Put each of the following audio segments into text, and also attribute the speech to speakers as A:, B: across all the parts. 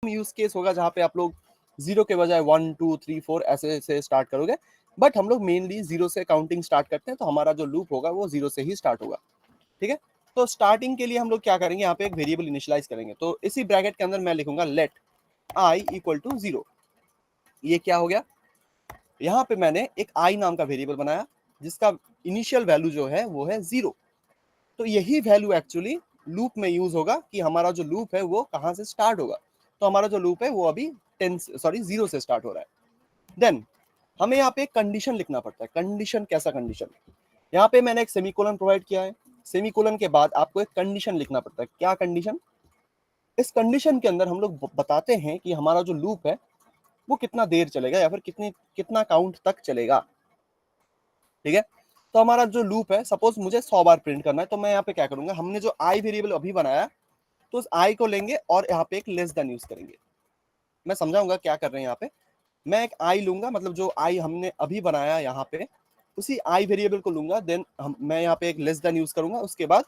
A: Use case होगा जहाँ पे आप लोग 0 के बजाय 1 2 3 4 ऐसे से स्टार्ट करोगे, बट हम लोग मेनली 0 से काउंटिंग स्टार्ट करते हैं, तो हमारा जो लूप होगा वो 0 से ही स्टार्ट होगा। ठीक है, तो स्टार्टिंग के लिए हम लोग क्या करेंगे, यहाँ पे एक वेरिएबल इनिशियलाइज करेंगे। तो इसी ब्रैकेट के अंदर मैं लिखूंगा लेट आई इक्वल टू 0। ये क्या हो गया, यहाँ पे मैंने एक आई नाम का वेरिएबल बनाया जिसका इनिशियल वैल्यू जो है वो है 0। तो यही वैल्यू एक्चुअली लूप में यूज होगा कि हमारा जो लूप है वो कहाँ से स्टार्ट होगा। तो हमारा जो लूप है वो अभी 0 से स्टार्ट हो रहा है। देन हमें यहाँ पे एक कंडीशन लिखना पड़ता है। कंडीशन कैसा कंडीशन, यहाँ पे मैंने एक सेमीकोलन प्रोवाइड किया है। सेमीकोलन के बाद आपको एक कंडीशन लिखना पड़ता है। क्या कंडीशन, इस कंडीशन के अंदर हम लोग बताते हैं कि हमारा जो लूप है वो कितना देर चलेगा या फिर कितना काउंट तक चलेगा। ठीक है, तो हमारा जो लूप है, सपोज मुझे 100 बार प्रिंट करना है, तो मैं यहाँ पे क्या करूंगा, हमने जो आई वेरिएबल अभी बनाया तो उस आई को लेंगे और यहाँ पे एक लेस देन यूज करेंगे। मैं समझाऊंगा क्या कर रहे हैं यहाँ पे। मैं एक आई लूंगा, मतलब जो आई हमने अभी बनाया यहाँ पे उसी आई वेरिएबल को लूंगा, देन मैं यहाँ पे एक लेस देन यूज करूंगा। उसके बाद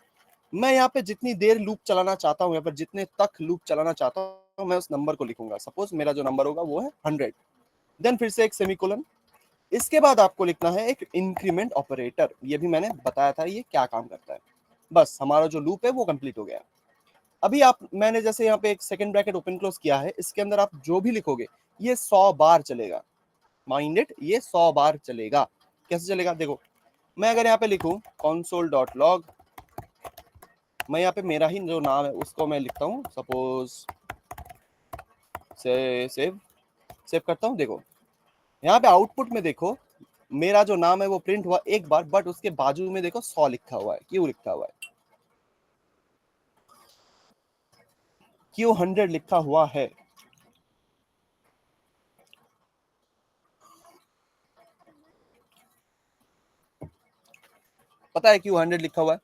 A: मैं यहाँ पे जितनी देर लूप चलाना चाहता हूँ या फिर जितने तक लूप चलाना चाहता हूँ मैं उस नंबर को लिखूंगा। सपोज मेरा जो नंबर होगा वो है 100। देन फिर से एक सेमीकोलन। इसके बाद आपको लिखना है एक इंक्रीमेंट ऑपरेटर। ये भी मैंने बताया था ये क्या काम करता है। बस हमारा जो लूप है वो कंप्लीट हो गया। अभी आप, मैंने जैसे यहाँ पे एक सेकंड ब्रैकेट ओपन क्लोज किया है, इसके अंदर आप जो भी लिखोगे ये 100 बार चलेगा। माइंड इट, ये 100 बार चलेगा। कैसे चलेगा देखो, मैं अगर यहाँ पे लिखूं console.log, मैं यहाँ पे मेरा ही जो नाम है उसको मैं लिखता हूँ, सपोज से सेव करता हूँ। देखो यहाँ पे आउटपुट में देखो मेरा जो नाम है वो प्रिंट हुआ एक बार, बट उसके बाजू में देखो 100 लिखा हुआ है। क्यों लिखा हुआ है, क्यों 100 लिखा हुआ है? पता है क्यों 100 लिखा हुआ है?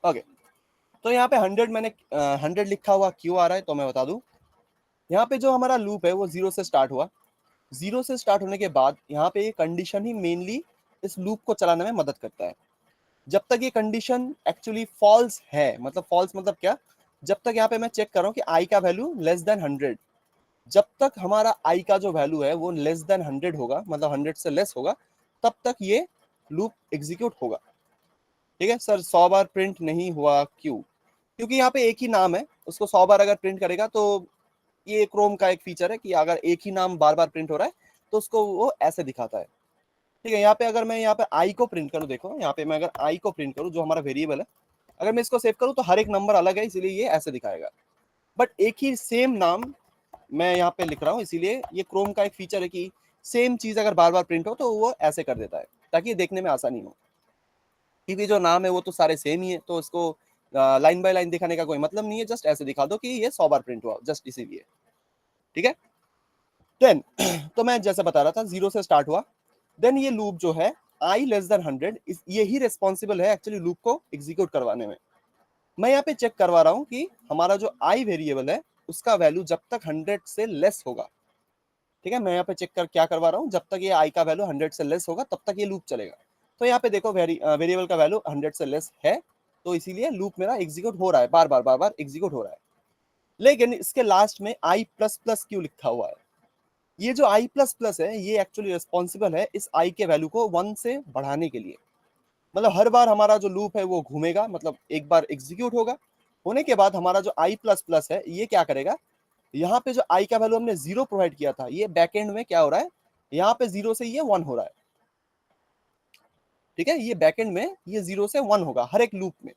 A: ओके, तो यहाँ पे 100 मैंने 100 लिखा हुआ क्यों आ रहा है तो मैं बता दूं। यहाँ पे जो हमारा लूप है वो 0 से स्टार्ट हुआ। 0 से स्टार्ट होने के बाद यहाँ पे ये कंडीशन ही मेनली इस लूप को चलाने में मदद करता है। जब तक ये कंडीशन एक्चुअली फॉल्स है, मतलब फॉल्स मतलब क्या, जब तक यहाँ पे मैं चेक कर रहा हूँ कि आई का वैल्यू लेस देन 100, जब तक हमारा आई का जो वैल्यू है वो लेस देन 100 होगा, मतलब 100 से लेस होगा, तब तक ये लूप एग्जीक्यूट होगा। ठीक है सर, 100 बार प्रिंट नहीं हुआ क्यों? क्योंकि यहाँ पे एक ही नाम है, उसको 100 बार अगर प्रिंट करेगा तो ये क्रोम का एक फीचर है कि अगर एक ही नाम बार बार प्रिंट हो रहा है तो उसको वो ऐसे दिखाता है। ठीक है, यहाँ पे अगर मैं यहाँ पे आई को प्रिंट करूँ, देखो यहाँ पे मैं अगर आई को प्रिंट करूँ जो हमारा वेरिएबल है, अगर मैं इसको सेव करूँ तो हर एक नंबर अलग है, इसीलिए ये ऐसे दिखाएगा। बट एक ही सेम नाम मैं यहाँ पे लिख रहा हूँ, इसीलिए ये क्रोम का एक फीचर है कि सेम चीज अगर बार बार प्रिंट हो तो वो ऐसे कर देता है ताकि ये देखने में आसानी हो। क्योंकि जो नाम है वो तो सारे सेम ही है, तो इसको लाइन बाय लाइन दिखाने का कोई मतलब नहीं है, जस्ट ऐसे दिखा दो कि ये 100 बार प्रिंट हुआ, जस्ट इसीलिए। ठीक है, देन तो मैं जैसे बता रहा था 0 से स्टार्ट हुआ। देन ये लूप जो है आई लेस देन 100, यही रिस्पॉन्सिबल है एक्चुअली लूप को एग्जीक्यूट करवाने में। मैं यहाँ पे चेक करवा रहा हूँ कि हमारा जो आई वेरिएबल है उसका वैल्यू जब तक 100 से लेस होगा। ठीक है, मैं यहाँ पे चेक कर क्या करवा रहा हूँ, जब तक ये आई का वैल्यू 100 से लेस होगा तब तक ये लूप चलेगा। तो यहाँ पे देखो वेरिएबल का वैल्यू 100 से लेस है, तो इसीलिए लूप मेरा एग्जीक्यूट हो रहा है, बार बार एग्जीक्यूट हो रहा है। लेकिन इसके लास्ट में आई प्लस प्लस क्यों लिखा हुआ है? ये जो आई प्लस प्लस है ये एक्चुअली रिस्पॉन्सिबल है इस आई के वैल्यू को 1 से बढ़ाने के लिए। मतलब हर बार हमारा जो लूप है वो घूमेगा, मतलब एक बार एग्जीक्यूट होगा, होने के बाद हमारा जो आई प्लस प्लस है ये क्या करेगा, यहाँ पे जो आई का वैल्यू हमने 0 प्रोवाइड किया था, ये बैकएंड में क्या हो रहा है, यहाँ पे 0 से ये 1 हो रहा है। ठीक है, ये बैकएंड में ये 0 से 1 होगा हर एक लूप में।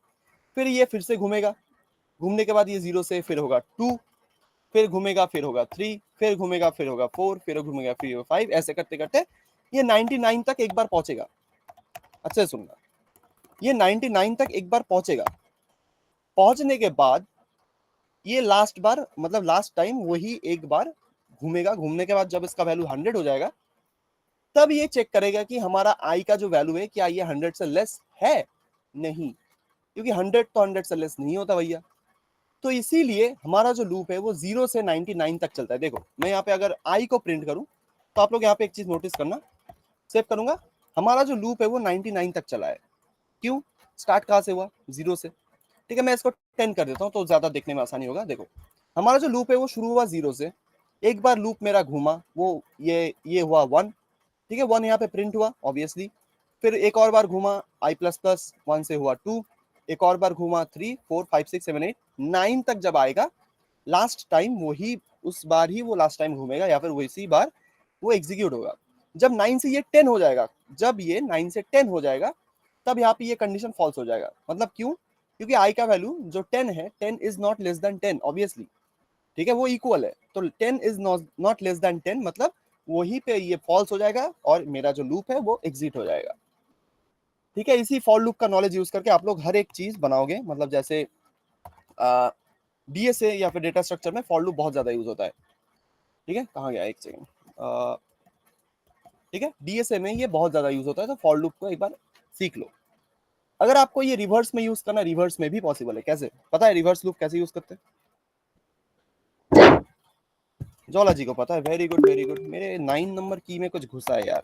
A: फिर ये फिर से घूमेगा, घूमने के बाद ये 0 से फिर होगा 2, फिर घूमेगा फिर होगा 3, फिर घूमेगा फिर होगा 4, फिर घूमेगा फिर होगा 5, ऐसे करते करते ये 99 तक एक बार पहुंचेगा। अच्छे से सुनना, ये 99 तक एक बार पहुंचेगा। पहुंचने के बाद ये लास्ट बार, मतलब लास्ट टाइम वही एक बार घूमेगा। घूमने के बाद जब इसका वैल्यू 100 हो जाएगा तब ये चेक करेगा कि हमारा आई का जो वैल्यू है क्या ये 100 से लेस है, नहीं, क्योंकि 100 तो 100 से लेस नहीं होता भैया। तो इसीलिए हमारा जो लूप है वो 0 से 99 तक चलता है। देखो मैं यहाँ पे अगर आई को प्रिंट करूं तो आप लोग यहाँ पे एक चीज नोटिस करना, सेव करूंगा, हमारा जो लूप है वो 99 तक चला है। क्यों? स्टार्ट कहाँ से हुआ? 0 से। ठीक है, मैं इसको 10 कर देता हूँ तो ज्यादा देखने में आसानी होगा। देखो हमारा जो लूप है वो शुरू हुआ 0 से, एक बार लूप मेरा घूमा, वो ये हुआ 1। ठीक है, 1 यहाँ पे प्रिंट हुआ ऑब्वियसली। फिर एक और बार घूमा i प्लस प्लस 1 से हुआ 2, एक और बार घूमा 3 4 5 6 7 8 9 तक जब आएगा लास्ट टाइम, वही उस बार ही वो लास्ट टाइम घूमेगा या फिर वैसी बार वो एग्जीक्यूट होगा। जब 9 से ये 10 हो जाएगा, जब ये 9 से 10 हो जाएगा तब यहाँ पे ये कंडीशन फॉल्स हो जाएगा। मतलब क्यों? क्योंकि i का वैल्यू जो 10 है, 10 is not less than 10 obviously. ठीक है, वो इक्वल है, तो 10 इज नॉट लेस देन 10, मतलब वहीं पे ये फॉल्स हो जाएगा और मेरा जो लूप है वो एग्जिट हो जाएगा। ठीक है, इसी फॉर लूप का नॉलेज यूज करके आप लोग हर एक चीज बनाओगे। मतलब जैसे डीएसए या फिर डेटा स्ट्रक्चर में फॉर लूप बहुत ज्यादा यूज होता है। ठीक है, कहाँ गया, एक सेकंड। ठीक है, डीएसए में ये बहुत ज्यादा यूज होता है, तो फॉर लूप को एक बार सीख लो। अगर आपको ये रिवर्स में यूज करना, रिवर्स में भी पॉसिबल है। कैसे पता है रिवर्स लूप कैसे यूज करते हैं? जोला जी को पता है, वेरी गुड वेरी गुड। मेरे 9 नंबर की में कुछ घुसा है यार,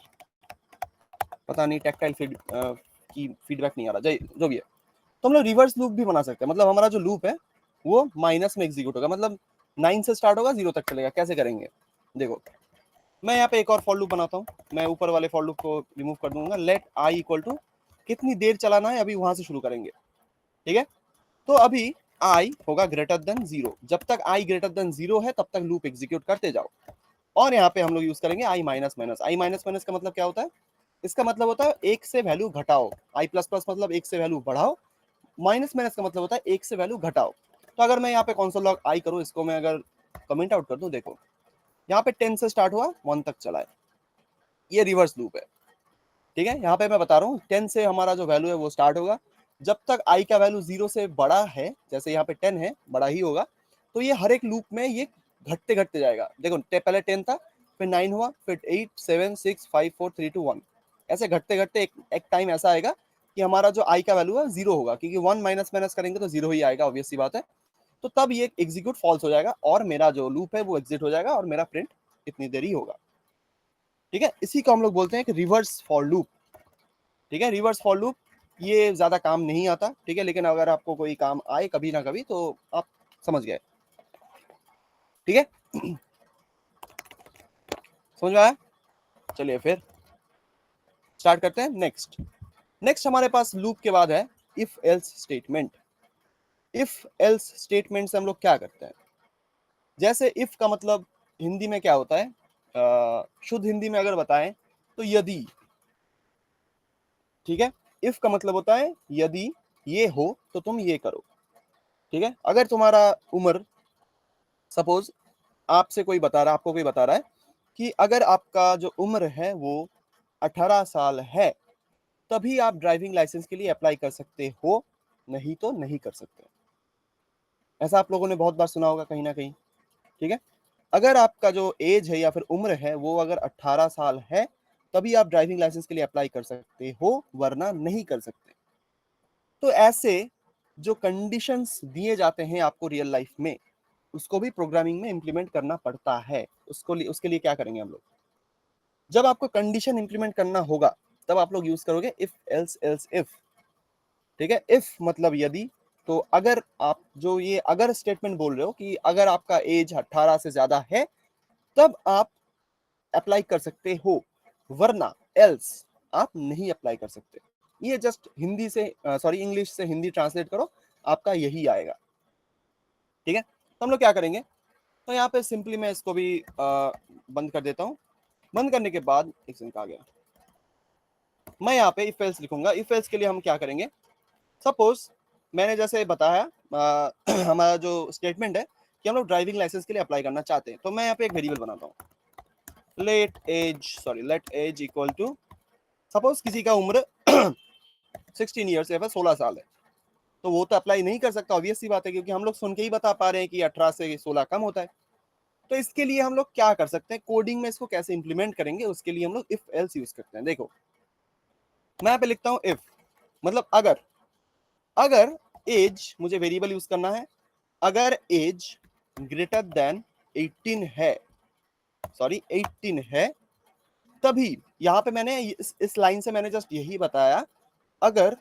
A: पता नहीं, टैक्टाइल की फीडबैक नहीं आ रहा, जो भी है। तो हम लोग रिवर्स लूप भी बना सकते हैं। मतलब हमारा जो लूप है वो माइनस में एग्जीक्यूट होगा, मतलब 9 से स्टार्ट होगा 0 तक चलेगा। कैसे करेंगे? देखो मैं यहाँ पे एक और फॉर लूप बनाता हूँ। मैं ऊपर वाले फॉर लूप को रिमूव कर दूंगा। लेट आई इक्वल टू कितनी देर चलाना है, अभी वहां से शुरू करेंगे। ठीक है, तो अभी आई होगा ग्रेटर देन 0। जब तक आई ग्रेटर देन 0 है तब तक लूप एग्जीक्यूट करते जाओ। और यहाँ पे हम लोग यूज करेंगे आई माइनस माइनस। आई माइनस माइनस का मतलब क्या होता है? इसका मतलब होता है एक से वैल्यू घटाओ। आई प्लस प्लस मतलब एक से वैल्यू बढ़ाओ। माइनस माइनस का मतलब होता है एक से वैल्यू घटाओ। तो अगर मैं यहाँ पे कौन सा लॉग आई करूँ, इसको मैं अगर कमेंट आउट कर दूं, देखो यहाँ पे 10 से स्टार्ट हुआ 1 तक चला है, ये रिवर्स लूप है। ठीक है, यहाँ पे मैं बता रहा हूँ 10 से हमारा जो वैल्यू है वो स्टार्ट होगा। जब तक आई का वैल्यू 0 से बड़ा है, जैसे यहाँ पे 10 है, बड़ा ही होगा, तो ये हर एक लूप में ये घटते घटते जाएगा। देखो पहले 10 था, फिर 9 हुआ, फिर 8 7 6 5 4 3 2 1, ऐसे घटते घटते एक टाइम ऐसा आएगा कि हमारा जो आई का वैल्यू है 0 होगा, क्योंकि 1 माइनस माइनस करेंगे तो 0 ही आएगा, ऑब्वियस सी बात है। तो तब ये एग्जीक्यूट फॉल्स हो जाएगा और मेरा जो लूप है वो एग्जिट हो जाएगा और मेरा प्रिंट इतनी देर ही होगा। ठीक है, इसी को हम लोग बोलते हैं कि रिवर्स फॉर लूप। ठीक है, रिवर्स फॉर लूप ये ज्यादा काम नहीं आता। ठीक है, लेकिन अगर आपको कोई काम आए कभी ना कभी तो आप समझ गए। ठीक है, समझ में आया? चलिए फिर स्टार्ट करते हैं। नेक्स्ट हमारे पास लूप के बाद है if else statement. If else statement से हम लोग क्या करते हैं? जैसे इफ का मतलब हिंदी में क्या होता है, शुद्ध हिंदी में अगर बताएं तो यदि। ठीक है, इफ का मतलब होता है यदि ये हो तो तुम ये करो। ठीक है, अगर तुम्हारा उम्र, सपोज आपसे कोई बता रहा, आपको कोई बता रहा है कि अगर आपका जो उम्र है वो 18 साल है तभी आप ड्राइविंग लाइसेंस के लिए अप्लाई कर सकते हो, नहीं तो नहीं कर सकते। ऐसा आप लोगों ने बहुत बार सुना होगा कहीं ना कहीं। ठीक है, अगर आपका जो एज है या फिर उम्र है वो अगर 18 साल है तभी आप ड्राइविंग लाइसेंस के लिए अप्लाई कर सकते हो, वरना नहीं कर सकते। तो ऐसे जो कंडीशंस दिए जाते हैं आपको रियल लाइफ में, उसको भी प्रोग्रामिंग में इंप्लीमेंट करना पड़ता है। उसके लिए क्या करेंगे हम लोग? जब आपको कंडीशन इंप्लीमेंट करना होगा तब आप लोग यूज करोगे इफ एल्स एल्स इफ। ठीक है, इफ मतलब यदि। तो अगर आप जो ये अगर स्टेटमेंट बोल रहे हो कि अगर आपका एज 18 से ज्यादा है तब आप अप्लाई कर सकते हो, वरना एल्स आप नहीं अप्लाई कर सकते। ये जस्ट हिंदी से सॉरी इंग्लिश से हिंदी ट्रांसलेट करो, आपका यही आएगा। ठीक है, तो हम लोग क्या करेंगे? तो यहाँ पे सिंपली मैं इसको भी बंद कर देता हूँ। बंद करने के बाद एक सेकंड आ गया, मैं यहाँ पे इफ एल्स लिखूंगा। इफ एल्स के लिए हम क्या करेंगे? सपोज मैंने जैसे बताया हमारा जो स्टेटमेंट है कि हम लोग ड्राइविंग लाइसेंस के लिए अप्लाई करना चाहते हैं, तो मैं यहाँ पे एक वेरिएबल बनाता हूँ। Let age equal to, suppose किसी का उम्र 16 ईयर्स या फिर 16 साल है, तो वो तो अप्लाई नहीं कर सकता, ऑब्वियस सी बात है, क्योंकि हम लोग सुन के ही बता पा रहे हैं कि 18 से 16 कम होता है। तो इसके लिए हम लोग क्या कर सकते हैं, कोडिंग में इसको कैसे इंप्लीमेंट करेंगे, उसके लिए हम लोग इफ एल्स यूज करते हैं। देखो मैं यहाँ पे लिखता हूँ इफ, मतलब अगर। अगर एज, मुझे वेरिएबल यूज करना है, अगर एज ग्रेटर देन 18 है, सॉरी 18 है, तभी यहाँ पे मैंने इस लाइन से मैंने जस्ट यही बताया, अगर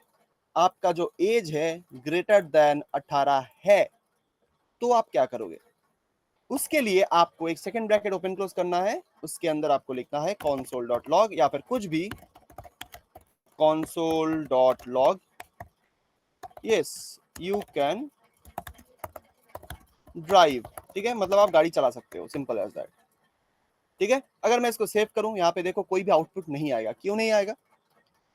A: आपका जो एज है ग्रेटर देन 18 है, तो आप क्या करोगे? उसके लिए आपको एक सेकंड ब्रैकेट ओपन क्लोज करना है, उसके अंदर आपको लिखना है console.log या फिर कुछ भी console.log, yes you can drive, ठीक है, मतलब आप गाड़ी चला सकते हो, सिंपल एज दैट, ठीक है। अगर मैं इसको सेव करूं, यहाँ पे देखो कोई भी आउटपुट नहीं आएगा, क्यों नहीं आएगा?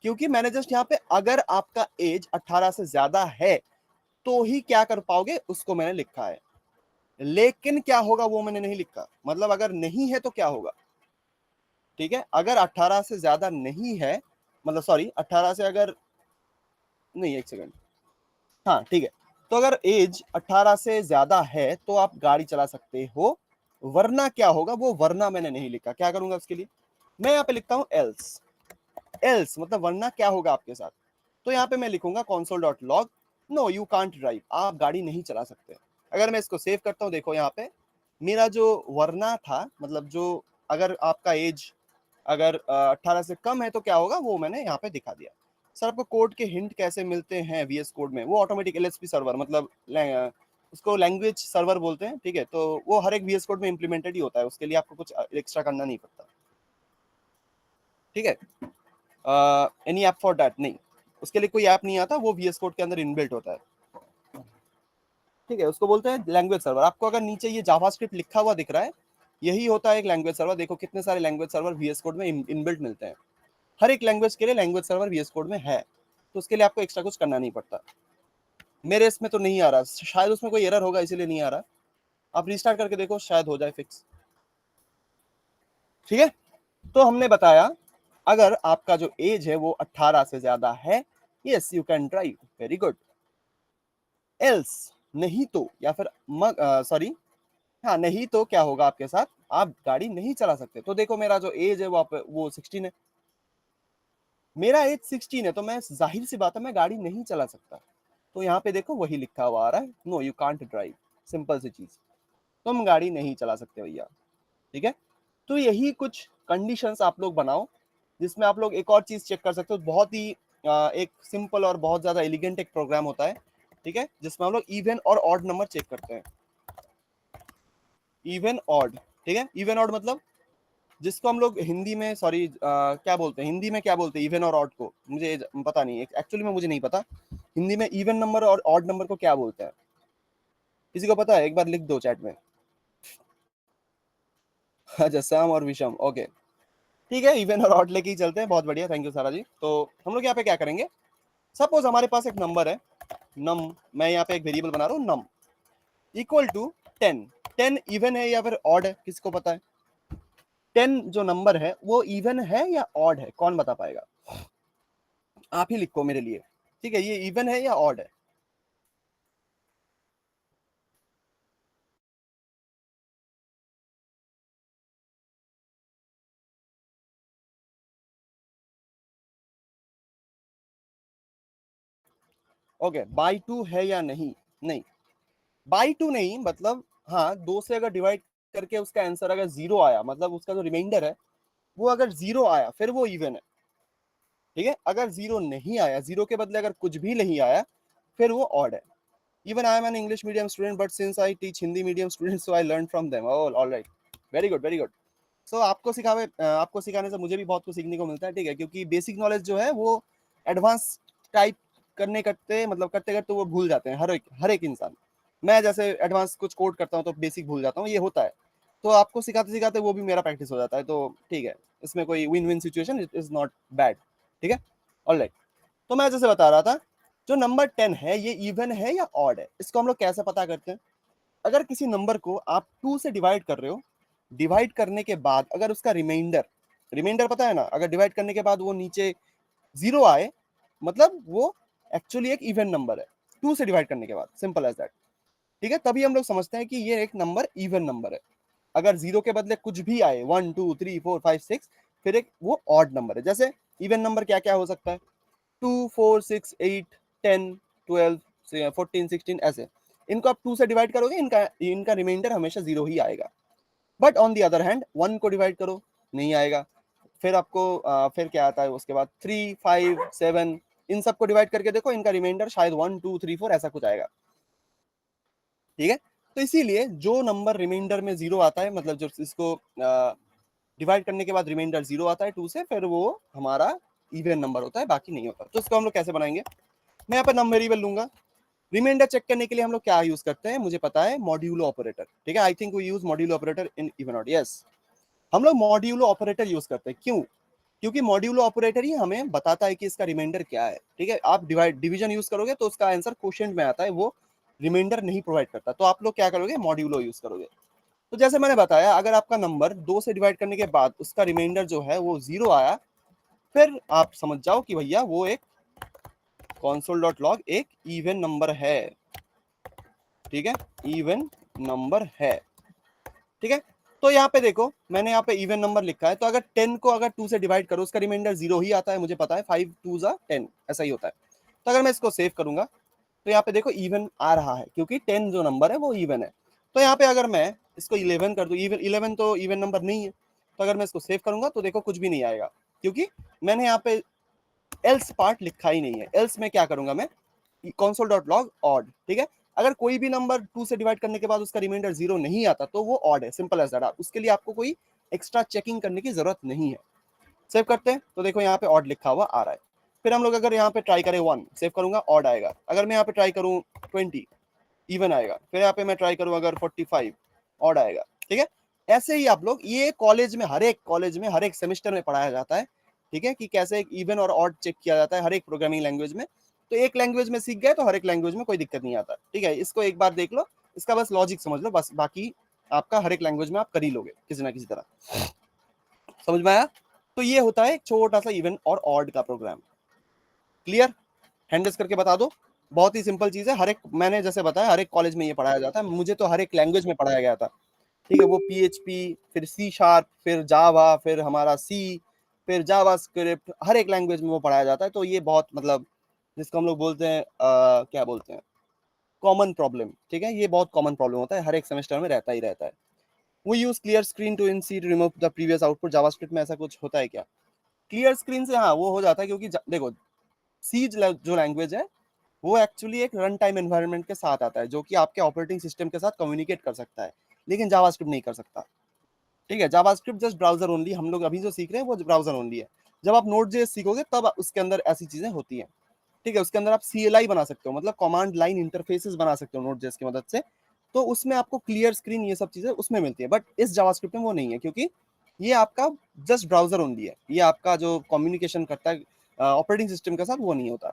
A: क्योंकि मैंने जस्ट यहाँ पे अगर आपका एज 18 से ज्यादा है तो ही क्या कर पाओगे उसको मैंने लिखा है, लेकिन क्या होगा वो मैंने नहीं लिखा, मतलब अगर नहीं है तो क्या होगा, ठीक है। अगर 18 से ज्यादा नहीं है, मतलब सॉरी 18 से अगर नहीं, एक सेकंड, हाँ ठीक है, तो अगर एज 18 से ज्यादा है तो आप गाड़ी चला सकते हो, वरना क्या होगा, वो वरना मैंने नहीं लिखा, क्या करूंगा उसके लिए, मैं यहाँ पे लिखता हूं एल्स, एल्स मतलब वरना क्या होगा आपके साथ, तो यहाँ पे मैं लिखूंगा console.log no you can't drive, आप गाड़ी नहीं चला सकते। अगर मैं इसको सेव करता हूँ, देखो यहाँ पे मेरा जो वरना था, मतलब जो अगर आपका एज अगर 18 से कम है तो क्या होगा वो मैंने यहाँ पे दिखा दिया। सर आपको कोड के हिंट कैसे मिलते हैं वीएस कोड में? वो ऑटोमेटिक एलएसपी सर्वर, मतलब उसको लैंग्वेज सर्वर बोलते हैं, ठीक है, तो वो हर एक वीएस कोड में इंप्लीमेंटेड ही होता है, उसके लिए आपको कुछ एक्स्ट्रा करना नहीं पड़ता, ठीक है। एनी ऐप फॉर दैट नहीं, उसके लिए कोई ऐप नहीं आता, वो वीएस कोड के अंदर इनबिल्ट होता है, ठीक है, उसको बोलते हैं लैंग्वेज सर्वर। आपको अगर नीचे ये जावास्क्रिप्ट लिखा हुआ दिख रहा है, यही होता है एक लैंग्वेज सर्वर। देखो कितने सारे लैंग्वेज सर्वर वीएस कोड में इनबिल्ट मिलते हैं, हर एक लैंग्वेज के लिए लैंग्वेज सर्वर वीएस कोड में है, तो उसके लिए आपको एक्स्ट्रा कुछ करना नहीं पड़ता। मेरे इसमें तो नहीं आ रहा, शायद उसमें कोई एरर होगा इसीलिए नहीं आ रहा, आप रिस्टार्ट करके देखो शायद हो जाए फिक्स, ठीक है। तो हमने बताया अगर आपका जो एज है वो 18 से ज्यादा है, yes you can drive, very good. Else नहीं तो, या फिर सॉरी हाँ नहीं तो क्या होगा आपके साथ, आप गाड़ी नहीं चला सकते। तो देखो मेरा जो एज है वो 16 है, मेरा एज 16 है, तो मैं जाहिर सी बात है मैं गाड़ी नहीं चला सकता, तो यहाँ पे देखो वही लिखा हुआ आ रहा है, no you can't drive, simple सी चीज, तुम गाड़ी नहीं चला सकते भैया, ठीक है। तो यही कुछ कंडीशंस आप लोग बनाओ, जिसमें आप लोग एक और चीज चेक कर सकते हो, बहुत ही एक सिंपल और बहुत ज्यादा एलिगेंट एक प्रोग्राम होता है, ठीक है, जिसमें हम लोग even or odd number check करते हैं, इवन ऑड, ठीक है। इवन ऑड मतलब जिसको हम लोग हिंदी में सॉरी क्या बोलते हैं, हिंदी में क्या बोलते हैं इवन और ऑड को, मुझे पता नहीं, एक्चुअली में मुझे नहीं पता हिंदी में इवन नंबर और ऑड नंबर को क्या बोलते हैं, किसी को पता है? एक बार लिख दो चैट में। अच्छा सम और विषम, ओके ठीक है, इवन और ऑड लेके ही चलते हैं, बहुत बढ़िया, थैंक यू सारा जी। तो हम लोग यहाँ पे क्या करेंगे, सपोज हमारे पास एक नंबर है नम, मैं यहाँ पे एक वेरिएबल बना रहा हूँ नम इक्वल टू 10, 10 इवन है या फिर ऑड है, किसको पता है? 10 जो नंबर है वो इवन है या ऑड है, कौन बता पाएगा? आप ही लिखो मेरे लिए, ठीक है, ये इवन है या ऑड है? ओके बाई टू है या नहीं? नहीं, बाई टू नहीं, मतलब हाँ, दो से अगर डिवाइड करके उसका आंसर अगर जीरो आया, मतलब उसका जो रिमाइंडर है वो अगर जीरो आया फिर वो इवन है, ठीक है। अगर जीरो नहीं आया, जीरो के बदले अगर कुछ भी नहीं आया, फिर वो ऑड है। Even I am an English medium student but since I teach Hindi medium students so I learn from them, alright, very good very good. So आपको सिखाने से मुझे भी बहुत कुछ सीखने को मिलता है, ठीक है, क्योंकि बेसिक नॉलेज जो है वो एडवांस टाइप करने करते, मतलब करते करते वो भूल जाते हैं हर एक इंसान। मैं जैसे एडवांस कुछ कोड करता हूँ तो बेसिक भूल जाता हूँ, ये होता है, तो आपको सिखाते सिखाते वो भी मेरा प्रैक्टिस हो जाता है, तो ठीक है, इसमें कोई win win situation, it is not bad, ठीक है, ऑलराइट। तो मैं जैसे बता रहा था, जो नंबर 10 है ये इवन है या ऑड है, इसको हम लोग कैसे पता करते हैं? अगर किसी नंबर को आप 2 से डिवाइड कर रहे हो, डिवाइड करने के बाद अगर उसका रिमाइंडर, रिमाइंडर पता है ना, अगर डिवाइड करने के बाद वो नीचे जीरो आए, मतलब वो एक्चुअली एक इवन नंबर है, 2 से डिवाइड करने के बाद, सिंपल एज दैट, ठीक है, तभी हम लोग समझते हैं कि ये एक नंबर इवन नंबर है। अगर जीरो के बदले कुछ भी आए, 1 2 3 4 5 6, फिर एक वो ऑड नंबर है। जैसे इवन नंबर क्या क्या हो सकता है, 2 4 6 8 10 12 14 16 ऐसे, इनको आप 2 से डिवाइड करोगे, इनका इनका रिमाइंडर हमेशा जीरो ही आएगा। But on the other hand 1 को डिवाइड करो, नहीं आएगा। फिर आपको फिर क्या आता है उसके बाद, 3 5 7, इन सबको डिवाइड करके देखो, इनका रिमाइंडर शायद 1 2 3 4 ऐसा कुछ आएगा, ठीक है। तो इसीलिए जो नंबर रिमाइंडर में 0 आता है, मतलब जो इसको डिवाइड करने के बाद रिमाइंडर 0 आता है 2 से, फिर वो हमारा इवन नंबर होता है, बाकी नहीं होता। तो इसको हम लोग कैसे बनाएंगे, मैं यहाँ पे नम वेरिएबल लूंगा। रिमाइंडर चेक करने के लिए हम लोग क्या यूज करते हैं, मुझे पता है, मॉड्यूलो ऑपरेटर, ठीक है। I think we use modulo operator in even odd, yes, हम लोग मॉड्यूलो ऑपरेटर यूज करते हैं। क्यों? क्योंकि मॉड्यूलो ऑपरेटर ही हमें बताता है कि इसका रिमाइंडर क्या है, ठीक है। आप डिवीजन यूज करोगे तो उसका आंसर क्वोशिएंट में आता है, वो रिमाइंडर नहीं प्रोवाइड करता। तो आप लोग क्या करोगे, मॉड्यूलो यूज करोगे। तो जैसे मैंने बताया, अगर आपका नंबर 2 से डिवाइड करने के बाद उसका रिमाइंडर जो है वो 0 आया, फिर आप समझ जाओ कि भैया वो एक console.log एक इवन नंबर है, ठीक है, इवन नंबर है, ठीक है। तो यहाँ पे देखो, मैंने यहाँ पे इवन नंबर लिखा है, तो अगर 10 को अगर 2 से डिवाइड करो, उसका रिमाइंडर 0 ही आता है, मुझे पता है, 5 2 10 ऐसा ही होता है। तो अगर मैं इसको सेव करूंगा तो यहाँ पे देखो इवन आ रहा है, क्योंकि 10 जो नंबर है वो इवन है। तो यहाँ पे अगर मैं इसको 11 कर दूं, इवन 11 तो इवन नंबर नहीं है, तो अगर मैं इसको सेव करूंगा तो देखो कुछ भी नहीं आएगा, क्योंकि मैंने यहाँ पे एल्स पार्ट लिखा ही नहीं है। एल्स में क्या करूंगा मैं, console.log odd, ठीक है। अगर कोई भी नंबर 2 से डिवाइड करने के बाद उसका रिमाइंडर 0 नहीं आता तो वो ऑड है, सिंपल एज दैट। उसके लिए आपको कोई एक्स्ट्रा चेकिंग करने की जरूरत नहीं है। सेव करते हैं तो देखो यहाँ पे ऑड लिखा हुआ आ रहा है। फिर हम लोग अगर यहाँ पे ट्राई करें 1, सेव करूंगा, ऑड आएगा। अगर मैं यहाँ पे ट्राई करूँ 20, इवन आएगा। फिर यहाँ पे मैं ट्राई करूँ अगर 45, ऑड आएगा, ठीक है। ऐसे ही आप लोग, ये कॉलेज में, हर एक कॉलेज में, हर एक सेमेस्टर में पढ़ाया जाता है, ठीक है, कि कैसे इवन और ऑड चेक किया जाता है हर एक प्रोग्रामिंग लैंग्वेज में। तो एक लैंग्वेज में सीख गए तो हर एक लैंग्वेज में कोई दिक्कत नहीं आता, ठीक है। इसको एक बार देख लो, इसका बस लॉजिक समझ लो, बस बाकी आपका हर एक लैंग्वेज में आप कर ही लोगे किसी ना किसी तरह। समझ में आया? तो ये होता है एक छोटा सा इवन और ऑड का प्रोग्राम। क्लियर? हैंडल्स करके बता दो। बहुत ही सिंपल चीज है, हर एक, मैंने जैसे बताया, हर एक कॉलेज में ये पढ़ाया जाता है। मुझे तो हर एक लैंग्वेज में पढ़ाया गया था, ठीक है। वो PHP, फिर C#, फिर जावा, फिर हमारा सी, फिर जावा स्क्रिप्ट, हर एक लैंग्वेज में वो पढ़ाया जाता है। तो ये बहुत, मतलब जिसको हम लोग बोलते हैं क्या बोलते हैं, कॉमन प्रॉब्लम, ठीक है। ये बहुत कॉमन प्रॉब्लम होता है, हर एक सेमेस्टर में रहता ही रहता है। वो use clear screen to in C to remove the previous output. JavaScript में ऐसा कुछ होता है क्या? क्लियर स्क्रीन से हाँ वो हो जाता है, क्योंकि देखो, सी जो लैंग्वेज है वो एक्चुअली एक रन टाइम एनवायरनमेंट के साथ आता है, जो कि आपके ऑपरेटिंग सिस्टम के साथ कम्युनिकेट कर सकता है, लेकिन जावास्क्रिप्ट नहीं कर सकता, ठीक है। जावास्क्रिप्ट जस्ट ब्राउजर ओनली, हम लोग अभी जो सीख रहे हैं वो ब्राउजर ओनली है। जब आप नोड.जेएस सीखोगे तब उसके अंदर ऐसी चीजें होती हैं, ठीक है। उसके अंदर आप CLI बना सकते हो, मतलब कमांड लाइन इंटरफेसेस बना सकते हो नोड.जेएस की मदद से। तो उसमें आपको क्लियर स्क्रीन, ये सब चीजें उसमें मिलती है, बट इस जावास्क्रिप्ट में वो नहीं है, क्योंकि ये आपका जस्ट ब्राउजर ओनली है। ये आपका जो कम्युनिकेशन करता है ऑपरेटिंग सिस्टम के साथ, वो नहीं होता।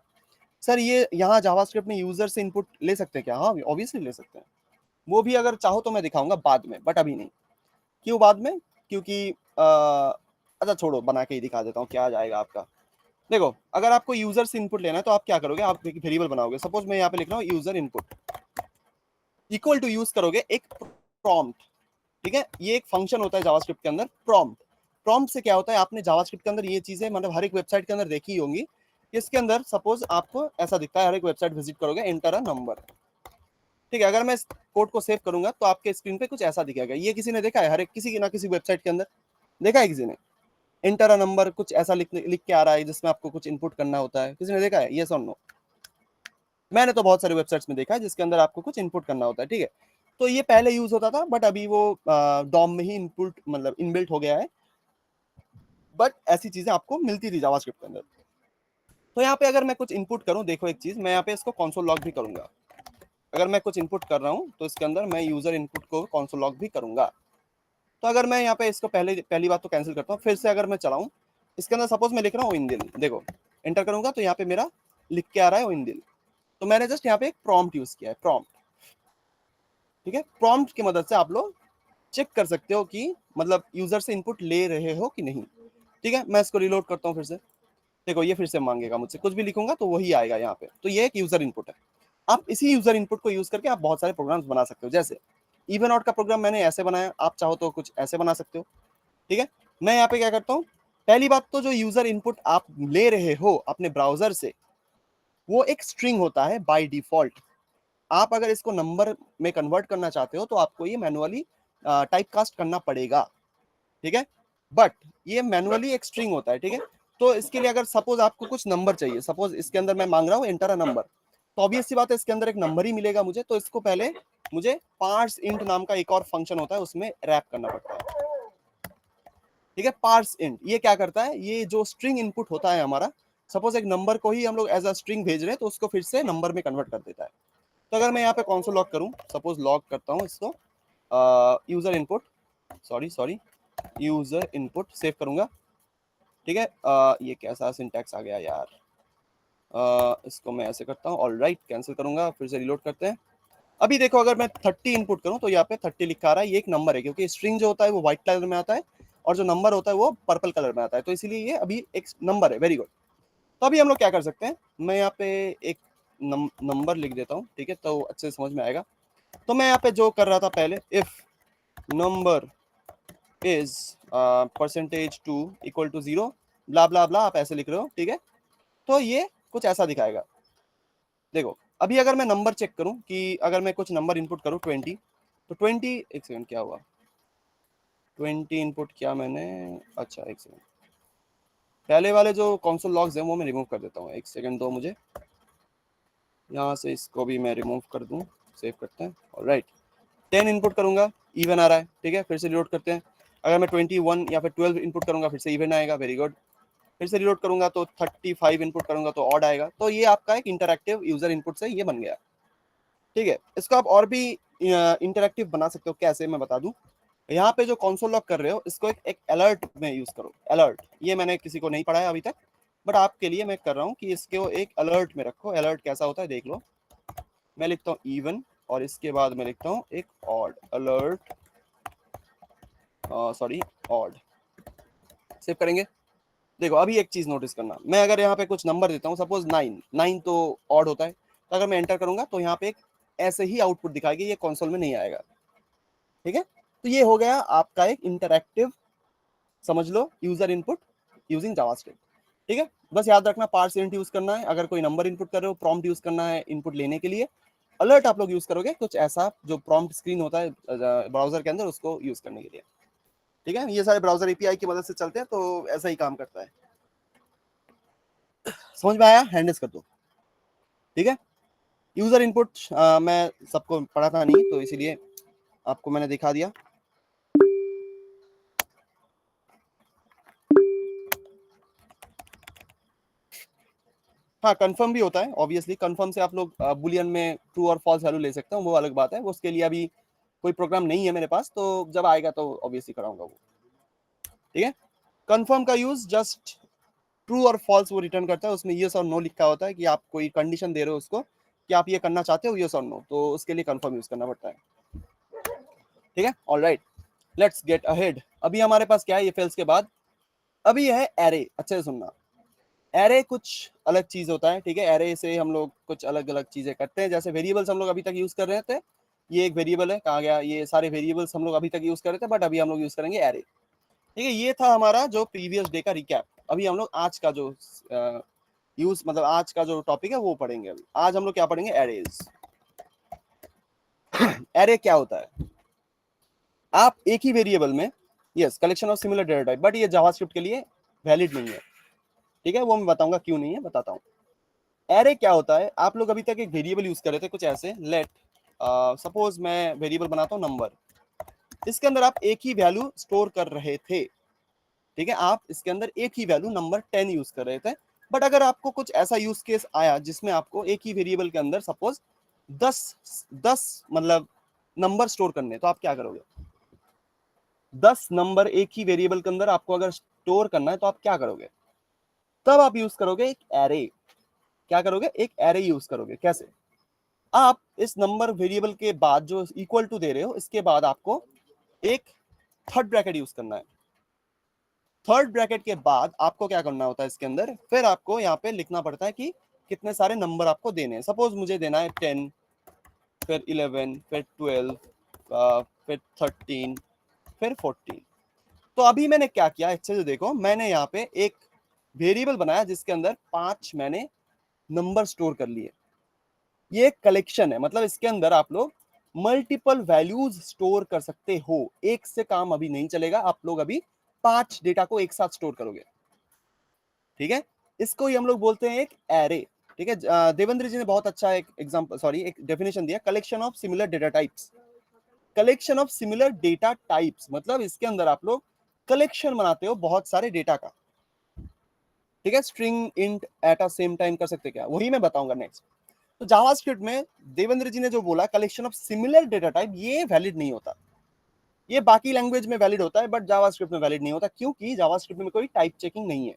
A: सर ये यहाँ जावास्क्रिप्ट में यूजर से इनपुट ले सकते हैं क्या? हाँ ऑब्वियसली ले सकते हैं, वो भी अगर चाहो तो मैं दिखाऊंगा बाद में, बट अभी नहीं। क्यों बाद में? क्योंकि अच्छा छोड़ो, बना के ही दिखा देता हूँ क्या आ जाएगा आपका। देखो, अगर आपको यूजर से इनपुट लेना है तो आप क्या करोगे, आप एक वेरिएबल बनाओगे। सपोज मैं यहाँ पे लिख रहा हूँ user input equal to, use करोगे एक प्रॉम्प्ट, ठीक है। ये एक फंक्शन होता है जावास्क्रिप्ट के अंदर, प्रॉम्प्ट। प्रॉम्प्ट से क्या होता है, आपने जावास्क्रिप्ट के अंदर ये चीजें, मतलब हर एक वेबसाइट के अंदर देखी होंगी। इसके अंदर सपोज आपको ऐसा दिखता है, हर एक वेबसाइट विजिट करोगे, एंटर अ नंबर, ठीक है। अगर मैं इस कोड को सेव करूंगा तो आपके स्क्रीन पे कुछ ऐसा दिखेगा। ये किसी ने देखा है? हर एक किसी ना किसी वेबसाइट के अंदर देखा है किसी ने? एंटर अ नंबर कुछ ऐसा लिख के आ रहा है, जिसमें आपको कुछ इनपुट करना होता है। किसी ने देखा है? यस और नो? मैंने तो बहुत सारे वेबसाइट्स में देखा है जिसके अंदर आपको कुछ इनपुट करना होता है, ठीक है। तो ये पहले यूज होता था, बट अभी वो डॉम में ही इनपुट, मतलब इनबिल्ट हो गया है। बट ऐसी चीजें आपको मिलती थी जावास्क्रिप्ट के अंदर। तो यहाँ पे अगर मैं कुछ इनपुट करूँ, देखो एक चीज, मैं यहाँ पे इसको कंसोल लॉग भी करूंगा। अगर मैं कुछ इनपुट कर रहा हूँ तो इसके अंदर मैं यूजर इनपुट को कंसोल लॉग भी करूंगा। तो अगर मैं यहाँ पे इसको पहली बात तो कैंसिल करता हूँ, फिर से अगर मैं चलाऊं, इसके अंदर सपोज मैं लिख रहा हूँ ओइंदिल, देखो एंटर करूंगा तो यहाँ पे मेरा लिख के आ रहा है ओइंदिल। तो मैंने जस्ट यहाँ पे एक प्रॉम्प्ट यूज किया है, प्रॉम्प्ट, ठीक है। प्रॉम्प्ट की मदद से आप लोग चेक कर सकते हो कि मतलब यूजर से इनपुट ले रहे हो कि नहीं, ठीक है। मैं इसको रिलोड करता हूँ फिर से, देखो ये फिर से मांगेगा मुझसे, कुछ भी लिखूंगा तो वही आएगा यहाँ पे। तो ये एक यूजर इनपुट है। आप इसी यूजर इनपुट को यूज करके आप बहुत सारे प्रोग्राम्स बना सकते हो। जैसे इवन आउट का प्रोग्राम मैंने ऐसे बनाया, आप चाहो तो कुछ ऐसे बना सकते हो, ठीक है। मैं यहाँ पे क्या करता हूँ, पहली बात तो जो यूजर इनपुट आप ले रहे हो अपने ब्राउजर से, वो एक स्ट्रिंग होता है बाय डिफॉल्ट। आप अगर इसको नंबर में कन्वर्ट करना चाहते हो तो आपको ये मैनुअली टाइप कास्ट करना पड़ेगा, ठीक है। बट ये मैनुअली एक स्ट्रिंग होता है, ठीक है। तो इसके लिए अगर सपोज आपको कुछ नंबर चाहिए, सपोज इसके अंदर मैं मांग रहा हूँ एंटर अ नंबर, तो ऑब्वियस सी बात है इसके अंदर एक नंबर ही मिलेगा मुझे, तो इसको पहले मुझे पार्स इंट नाम का एक और फंक्शन होता है, उसमें रैप करना पड़ता है। ठीक है, पार्स इंट ये क्या करता है, ये जो स्ट्रिंग इनपुट होता है हमारा, सपोज एक नंबर को ही हम लोग एज अ स्ट्रिंग भेज रहे हैं, तो उसको फिर से नंबर में कन्वर्ट कर देता है। तो अगर मैं यहाँ पे कौन सा लॉग करूँ, सपोज लॉग करता हूँ इसको user input, sorry user input save करूंगा। ठीक है, ये कैसा सिंटैक्स आ गया यार, इसको मैं ऐसे करता हूँ, ऑलराइट कैंसिल करूंगा, फिर से रिलोड करते हैं। अभी देखो अगर मैं 30 इनपुट करूं तो यहाँ पे 30 लिखा आ रहा है, ये एक नंबर है, क्योंकि स्ट्रिंग जो होता है वो व्हाइट कलर में आता है और जो नंबर होता है वो पर्पल कलर में आता है, तो इसीलिए ये अभी एक नंबर है। Very good. तो अभी हम लोग क्या कर सकते हैं, मैं यहाँ पे एक नंबर लिख देता हूँ, ठीक है, तो अच्छे से समझ में आएगा। तो मैं यहाँ पे जो कर रहा था पहले, if number is %2 equal to 0 blah blah blah, आप ऐसे लिख रहे हो, ठीक है, तो ये कुछ ऐसा दिखाएगा। देखो अभी अगर मैं नंबर चेक करूं कि अगर मैं कुछ नंबर इनपुट करूं 20, तो 20, एक सेकंड क्या हुआ, 20 इनपुट किया मैंने, अच्छा एक सेकंड, पहले वाले जो कंसोल लॉग्स हैं वो मैं रिमूव कर देता हूँ, एक सेकंड दो मुझे, यहाँ से इसको भी मैं रिमूव कर दूँ, सेव करते हैं। ऑलराइट, 10 इनपुट करूंगा, इवन आ रहा है, ठीक है, फिर से रिलोड करते हैं। अगर मैं 21 या फिर 12 इनपुट करूंगा फिर से इवन आएगा, वेरी गुड। फिर से रिलोड करूंगा तो 35 इनपुट करूंगा तो ऑड आएगा। तो ये आपका एक इंटरैक्टिव यूजर इनपुट से ये बन गया। ठीक है, इसको आप और भी इंटरैक्टिव बना सकते हो, कैसे मैं बता दूं। यहाँ पे जो कंसोल लॉग कर रहे हो इसको एक अलर्ट में यूज करो। अलर्ट ये मैंने किसी को नहीं पढ़ाया अभी तक, बट आपके लिए मैं कर रहा हूँ कि इसको एक अलर्ट में रखो। अलर्ट कैसा होता है देख लो, मैं लिखता हूँ इवन और इसके बाद मैं लिखता हूँ एक odd, alert sorry odd, save करेंगे। देखो अभी एक चीज नोटिस करना, मैं अगर यहाँ पे कुछ नंबर देता हूँ, सपोज 9 तो ऑड होता है, तो अगर मैं एंटर करूंगा तो यहाँ पे एक ऐसे ही आउटपुट दिखाएगी, ये कंसोल में नहीं आएगा। ठीक है, तो ये हो गया आपका एक इंटरैक्टिव, समझ लो, यूजर इनपुट यूजिंग जावास्क्रिप्ट। ठीक है, बस याद रखना पार्स इंट यूज करना है, अगर कोई नंबर इनपुट कर रहे हो प्रॉम्प्ट यूज करना है इनपुट लेने के लिए। अलर्ट आप लोग यूज करोगे कुछ ऐसा जो प्रॉम्प्ट स्क्रीन होता है ब्राउजर के अंदर, उसको यूज करने के लिए। ठीक है, ये सारे ब्राउजर एपीआई की मदद से चलते हैं, तो ऐसा ही काम करता है। समझ में आया, हैंडल्स कर दो। ठीक है, यूजर इनपुट मैं सबको पढ़ाता नहीं, तो इसीलिए आपको मैंने दिखा दिया। हाँ, कंफर्म भी होता है ऑब्वियसली। कंफर्म से आप लोग बुलियन में ट्रू और फॉल्स वैल्यू ले सकते हो, वो अलग बात है। वो उसके लिए अभी कोई प्रोग्राम नहीं है मेरे पास, तो जब आएगा तो ऑब्वियसली कराऊंगा वो। ठीक है, कंफर्म का यूज जस्ट ट्रू और फॉल्स वो रिटर्न करता है, उसमें यस और नो लिखा होता है कि आप कोई कंडीशन दे रहे हो उसको कि आप ये करना चाहते हो, यस और नो, तो उसके लिए कंफर्म यूज करना पड़ता है। ठीक है, ऑलराइट, लेट्स गेट अहेड। अभी हमारे पास क्या है, ये फेल्स के बाद अभी है एरे। अच्छे से सुनना, एरे कुछ अलग चीज होता है। ठीक है, एरे से हम लोग कुछ अलग अलग चीजें करते हैं, जैसे वेरिएबल्स हम लोग अभी तक यूज कर रहे थे, ये एक वेरिएबल है, कहा गया, ये सारे वेरिएबल्स हम लोग अभी तक यूज कर रहे थे, बट अभी हम लोग यूज करेंगे एरे। ठीक है, ये था हमारा जो प्रीवियस डे का रिकैप। अभी हम लोग आज का जो यूज मतलब आज का जो टॉपिक है वो पढ़ेंगे। अभी आज हम लोग क्या पढ़ेंगे, एरेज। एरे क्या होता है, आप एक ही वेरिएबल में, yes, collection of similar data type, but ये जावास्क्रिप्ट के लिए वैलिड नहीं है। ठीक है, वो मैं बताऊंगा क्यों नहीं है, बताता हूँ। एरे क्या होता है, आप लोग अभी तक एक वेरिएबल यूज कर रहे थे कुछ ऐसे, लेट सपोज मैं वेरिएबल बनाता हूँ नंबर, इसके अंदर आप एक ही वैल्यू स्टोर कर रहे थे। ठीक है, आप इसके अंदर एक ही वैल्यू नंबर 10 यूज कर रहे थे, बट अगर आपको कुछ ऐसा यूज केस आया जिसमें आपको एक ही वेरिएबल के अंदर सपोज 10 मतलब नंबर स्टोर करने, तो आप क्या करोगे, 10 नंबर एक ही वेरिएबल के अंदर आपको अगर स्टोर करना है तो आप क्या करोगे, तब आप यूज करोगे एक एरे। क्या करोगे, एक एरे यूज करोगे। कैसे, आप इस नंबर वेरिएबल के बाद जो इक्वल टू दे रहे हो, इसके बाद आपको एक थर्ड ब्रैकेट यूज करना है। थर्ड ब्रैकेट के बाद आपको क्या करना होता है, इसके अंदर फिर आपको यहाँ पे लिखना पड़ता है कि कितने सारे नंबर आपको देने हैं। सपोज मुझे देना है 10, फिर 11, फिर 12, फिर 13, फिर 14। तो अभी मैंने क्या किया, अच्छे से देखो, मैंने यहाँ पे एक वेरिएबल बनाया जिसके अंदर 5 मैंने नंबर स्टोर कर लिए। ये एक कलेक्शन है, मतलब इसके अंदर आप लोग मल्टीपल वैल्यूज स्टोर कर सकते हो। एक से काम अभी नहीं चलेगा, आप लोग अभी 5 डेटा को एक साथ स्टोर करोगे। ठीक है, इसको ही हम लोग बोलते हैं एक एरे। ठीक है, देवेंद्र जी ने बहुत अच्छा एक एग्जांपल सॉरी एक डेफिनेशन दिया, collection of similar data types. Collection of similar data types मतलब इसके अंदर आप लोग कलेक्शन बनाते हो बहुत सारे डेटा का। ठीक है, string int at a same time कर सकते क्या, वही मैं बताऊंगा नेक्स्ट। तो जावास्क्रिप्ट में देवेंद्र जी ने जो बोला collection of similar data type, ये वैलिड नहीं होता। ये बाकी लैंग्वेज में वैलिड होता है बट जावास्क्रिप्ट में वैलिड नहीं होता, क्योंकि जावास्क्रिप्ट में कोई टाइप चेकिंग नहीं है।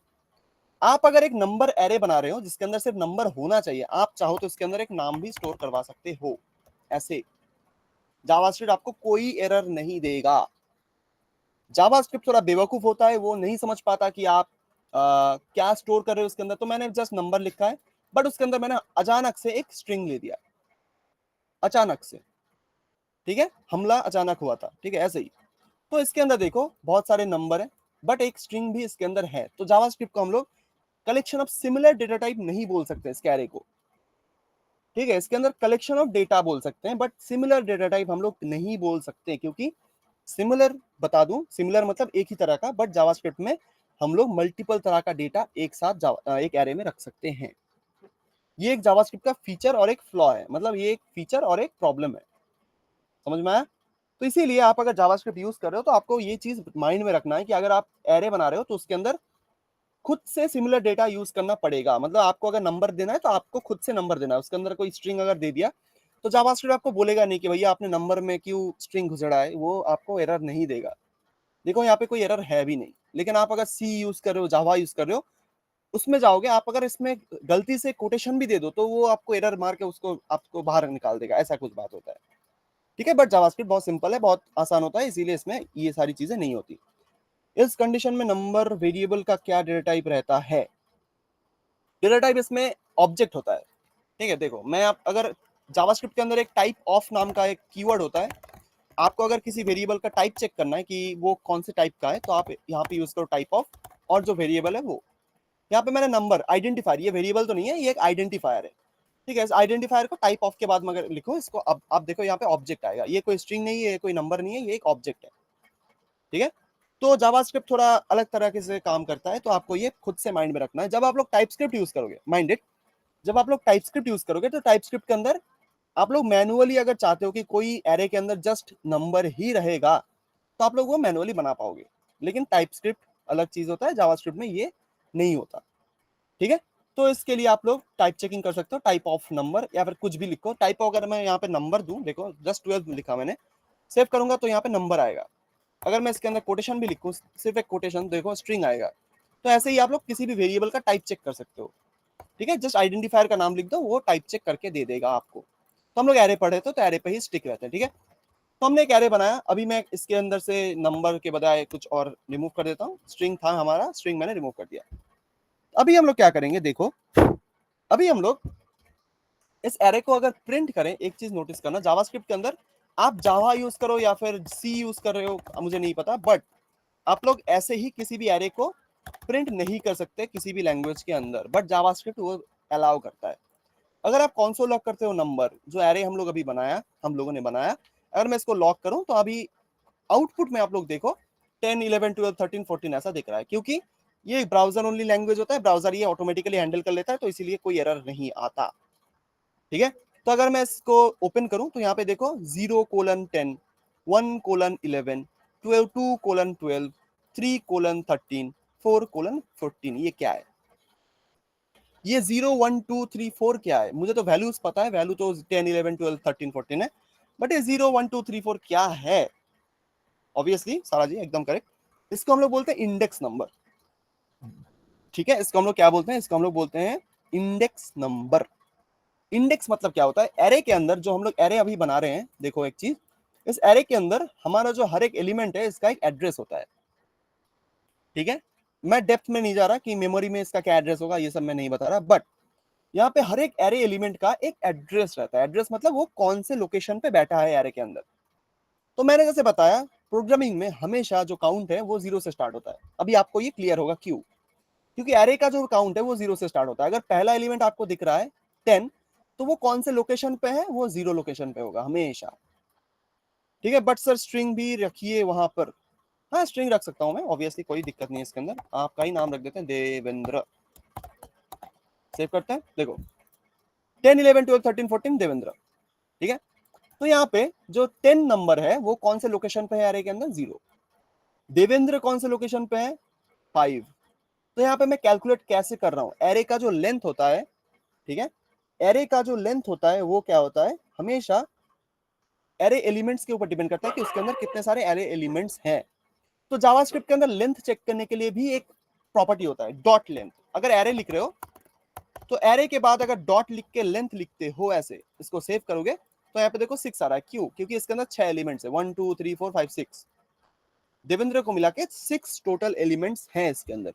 A: आप अगर एक नंबर एरे बना रहे हो जिसके अंदर सिर्फ नंबर होना चाहिए, आप चाहो तो इसके अंदर एक नाम भी स्टोर करवा सकते हो, ऐसे जावास्क्रिप्ट आपको कोई एरर नहीं देगा। जावास्क्रिप्ट थोड़ा बेवकूफ होता है, वो नहीं समझ पाता कि आप क्या स्टोर कर रहे हो उसके अंदर। तो मैंने जस्ट नंबर लिखा है बट उसके अंदर मैंने अचानक से एक स्ट्रिंग ले दिया, अचानक से। ठीक है, हमला अचानक हुआ था, ठीक है ऐसे ही। तो इसके अंदर देखो बहुत सारे नंबर है बट एक स्ट्रिंग भी इसके अंदर है। तो जावास्क्रिप्ट को हम लोग collection of similar data type नहीं बोल सकते इस कैरे को। ठीक है, इसके अंदर कलेक्शन ऑफ डेटा बोल सकते हैं बट सिमिलर डेटा टाइप हम लोग नहीं बोल सकते, क्योंकि सिमिलर बता दूं, सिमिलर मतलब एक ही तरह का, बट जावास्क्रिप्ट में हम लोग मल्टीपल तरह का डेटा एक साथ एक एरे में रख सकते हैं। ये एक जावास्क्रिप्ट का फीचर और एक फ्लॉ है, मतलब ये एक फीचर और एक प्रॉब्लम है, समझ में आया। तो इसीलिए आप अगर जावास्क्रिप्ट यूज कर रहे हो तो आपको ये चीज माइंड में रखना है कि अगर आप एरे बना रहे हो तो उसके अंदर खुद से सिमिलर डेटा यूज करना पड़ेगा। मतलब आपको अगर नंबर देना है तो आपको खुद से नंबर देना है, उसके अंदर कोई स्ट्रिंग अगर दे दिया तो जावास्क्रिप्ट आपको बोलेगा नहीं कि भैया आपने नंबर में क्यों स्ट्रिंग घुसड़ा है, वो आपको एरर नहीं देगा। देखो यहाँ पे कोई एरर है भी नहीं, लेकिन आप अगर सी यूज कर रहे हो, जावा यूज कर रहे हो, उसमें जाओगे आप, अगर इसमें गलती से कोटेशन भी दे दो तो वो आपको एरर मार के उसको आपको बाहर निकाल देगा, ऐसा कुछ बात होता है। ठीक है, बट जावास्क्रिप्ट बहुत सिंपल है, बहुत आसान होता है, इसीलिए इसमें ये सारी चीजें नहीं होती। इस कंडीशन में नंबर वेरिएबल का क्या डेटा टाइप रहता है? डेटा टाइप इसमें ऑब्जेक्ट होता है। ठीक है, देखो मैं आप अगर जावास्क्रिप्ट के अंदर एक टाइप ऑफ नाम का एक कीवर्ड होता है, आपको अगर किसी वेरिएबल का टाइप चेक करना है कि वो कौन से टाइप का है तो आप यहाँ पे यूज करो टाइप ऑफ, और जो वेरिएबल है वो यहाँ पे मैंने नंबर आइडेंटिफायर, ये वेरिएबल तो नहीं है, ये एक आइडेंटिफायर है। ठीक है, इस आइडेंटिफायर को टाइप ऑफ के बाद मगर लिखो इसको, अब आप देखो यहाँ पे ऑब्जेक्ट आएगा, ये कोई स्ट्रिंग नहीं है, ये कोई नंबर नहीं है, ये एक ऑब्जेक्ट है। ठीक है, तो जावास्क्रिप्ट थोड़ा अलग तरह के से काम करता है, तो आपको ये खुद से माइंड में रखना है। जब आप लोग टाइपस्क्रिप्ट यूज करोगे, माइंड इट, जब आप लोग टाइपस्क्रिप्ट यूज करोगे तो टाइपस्क्रिप्ट के अंदर आप लोग मैनुअली अगर चाहते हो कि कोई एरे के अंदर जस्ट नंबर ही रहेगा तो आप लोग वो मैनुअली बना पाओगे, लेकिन टाइपस्क्रिप्ट अलग चीज होता है, जावास्क्रिप्ट में ये नहीं होता। ठीक है, तो इसके लिए आप लोग टाइप चेकिंग कर सकते हो, टाइप ऑफ नंबर या फिर कुछ भी लिखो। टाइप अगर मैं यहाँ पे नंबर दूं, देखो जस्ट 12 लिखा मैंने, सेव करूंगा तो यहाँ पे नंबर आएगा। अगर मैं इसके अंदर कोटेशन भी लिखूं, सिर्फ एक कोटेशन, देखो स्ट्रिंग आएगा। तो ऐसे ही आप लोग किसी भी वेरिएबल का टाइप चेक कर सकते हो। ठीक है, जस्ट आइडेंटिफायर का नाम लिख दो, वो टाइप चेक करके दे देगा आपको। तो हम लोग एरे पढ़े तो एरे पे ही स्टिक रहते हैं। ठीक है, तो हमने एक एरे बनाया, अभी मैं इसके अंदर से नंबर के बजाय कुछ और रिमूव कर देता हूँ। स्ट्रिंग था हमारा, स्ट्रिंग मैंने रिमूव कर दिया। अभी हम लोग क्या करेंगे, देखो अभी हम लोग इस एरे को अगर प्रिंट करें, एक चीज नोटिस करना, जावास्क्रिप्ट के अंदर आप जावा यूज करो या फिर सी यूज कर रहे हो मुझे नहीं पता, बट आप लोग ऐसे ही किसी भी एरे को प्रिंट नहीं कर सकते किसी भी लैंग्वेज के अंदर, बट जावास्क्रिप्ट वो अलाउ करता है। अगर आप कॉन्सोल लॉक करते हो नंबर, जो एरे हम लोग अभी बनाया, हम लोगों ने बनाया, अगर मैं इसको लॉक करूं तो अभी आउटपुट में आप लोग देखो 10 11 12 13 14 ऐसा दिख रहा है, क्योंकि ये ब्राउजर ओनली लैंग्वेज होता है, ब्राउजर ये ऑटोमेटिकली हैंडल कर लेता है, तो इसीलिए कोई एरर नहीं आता। ठीक है, तो अगर मैं इसको ओपन करूं तो यहाँ पे देखो 0:10, 1:11, 12 2:12, 3:13, 4:14, ये क्या है? ये 0 1 2 3 4 क्या है? मुझे तो वैल्यूज पता है, वैल्यू तो 10 11 12 13 14 है, बट ये 0 1 2 3 4 क्या है? ऑब्वियसली सारा जी एकदम करेक्ट, इसको हम लोग बोलते हैं इंडेक्स नंबर। ठीक है, इसको हम लोग क्या बोलते हैं? इसको हम लोग बोलते हैं इंडेक्स नंबर। इंडेक्स मतलब क्या होता है? एरे के अंदर जो हम लोग एरे अभी बना रहे हैं, देखो एक चीज, इस एरे के अंदर हमारा जो हर एक एलिमेंट है इसका एक एड्रेस होता है। ठीक है, मैं डेप्थ में नहीं जा रहा कि मेमोरी में इसका क्या एड्रेस होगा, ये सब मैं नहीं बता रहा, बट यहाँ पे हर एक एरे एलिमेंट का एक एड्रेस रहता है। एड्रेस मतलब वो कौन से लोकेशन पे बैठा है एरे के अंदर। तो मैंने जैसे बताया, प्रोग्रामिंग में हमेशा जो काउंट है वो 0 से स्टार्ट होता है। अभी आपको ये क्लियर होगा क्यों? क्योंकि एरे का जो काउंट है वो 0 से स्टार्ट होता है। अगर पहला एलिमेंट आपको दिख रहा है 10, तो वो कौन से लोकेशन पे है? वो 0 लोकेशन पे होगा हमेशा। ठीक है, बट सर स्ट्रिंग भी रखिए वहां पर। हाँ, स्ट्रिंग रख सकता हूं मैं, ऑब्वियसली कोई दिक्कत नहीं है इसके अंदर। आपका ही नाम रख देते हैं, देवेंद्र। सेव करते हैं, देखो 10 11 12 13 14 देवेंद्र, ठीक है। तो यहाँ पे जो 10 नंबर है वो कौन से लोकेशन पे है एरे के अंदर, 0। देवेंद्र कौन से लोकेशन पे है, 5। तो यहाँ पे मैं कैलकुलेट कैसे कर रहा हूं, एरे का जो लेंथ होता है, ठीक है, एरे का जो लेंथ होता है वो क्या होता है, हमेशा एरे एलिमेंट्स के ऊपर डिपेंड करता है कि उसके अंदर कितने सारे एरे एलिमेंट्स हैं। तो जावास्क्रिप्ट के अंदर लेंथ चेक करने के लिए भी एक प्रॉपर्टी होता है, डॉट लेंथ। अगर एरे लिख रहे हो तो एरे के बाद अगर डॉट लिख के लेंथ लिखते हो, ऐसे इसको सेव करोगे तो यहाँ पे देखो 6 आ रहा है, क्यों, क्योंकि इसके अंदर 6 एलिमेंट्स है, 1 2 3 4 5 6, देवेंद्र को मिला के 6 टोटल एलिमेंट्स हैं इसके अंदर।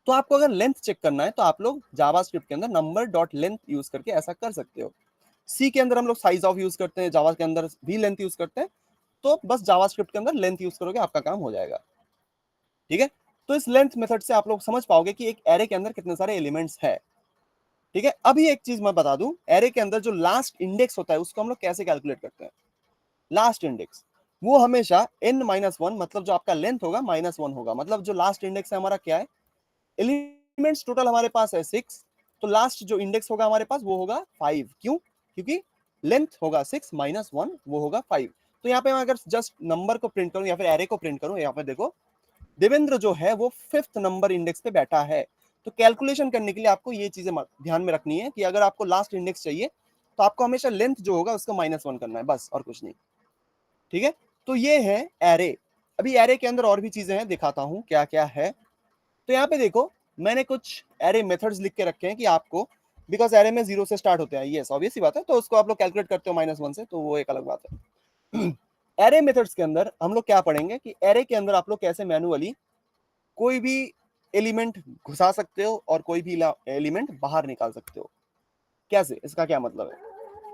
A: तो आपको अगर लेंथ चेक करना है तो आप लोग जावास्क्रिप्ट के अंदर नंबर डॉट लेंथ यूज करके ऐसा कर सकते हो। सी के अंदर हम लोग साइज ऑफ यूज करते हैं, जावा के अंदर भी लेंथ यूज करते हैं। तो बस जावास्क्रिप्ट के अंदर लेंथ यूज करोगे, आपका काम हो जाएगा, ठीक है। तो इस लेंथ मेथड से आप लोग समझ पाओगे कि एक एरे के अंदर कितने सारे एलिमेंट्स है, ठीक है। अभी एक चीज मैं बता दूं, एरे के अंदर जो लास्ट इंडेक्स होता है उसको हम लोग कैसे कैलकुलेट करते हैं। लास्ट इंडेक्स वो हमेशा n-1, मतलब जो आपका लेंथ होगा -1 होगा, मतलब जो लास्ट इंडेक्स है हमारा क्या है, एलिमेंट्स टोटल हमारे पास है 6, तो लास्ट जो इंडेक्स होगा हमारे पास वो होगा 5, क्यों, क्योंकि लेंथ होगा 6 -1 वो होगा 5। तो यहाँ पे मैं अगर जस्ट नंबर को प्रिंट करूं या फिर एरे को प्रिंट करूं, यहाँ पे देखो देवेंद्र जो है वो 5th नंबर इंडेक्स पे बैठा है। तो कैलकुलेशन करने के लिए आपको ये चीजें ध्यान में रखनी है कि अगर आपको लास्ट इंडेक्स चाहिए तो आपको हमेशा लेंथ जो होगा उसको -1 करना है, बस और कुछ नहीं, ठीक है। तो ये है एरे। अभी एरे के अंदर और भी चीजें हैं, दिखाता हूं क्या क्या है। तो यहाँ पे देखो मैंने कुछ एरे मेथड्स लिख के रखे हैं कि आपको, बिकॉज एरे में 0 से स्टार्ट होते हैं, ये ऑब्वियस सी बात है, तो उसको आप लोग कैलकुलेट करते हो -1 से, तो वो एक अलग बात है। एरे मेथड्स के अंदर हम लोग क्या पढ़ेंगे कि एरे के अंदर आप लोग कैसे मैनुअली कोई भी एलिमेंट घुसा सकते हो और कोई भी एलिमेंट बाहर निकाल सकते हो। कैसे, इसका क्या मतलब है,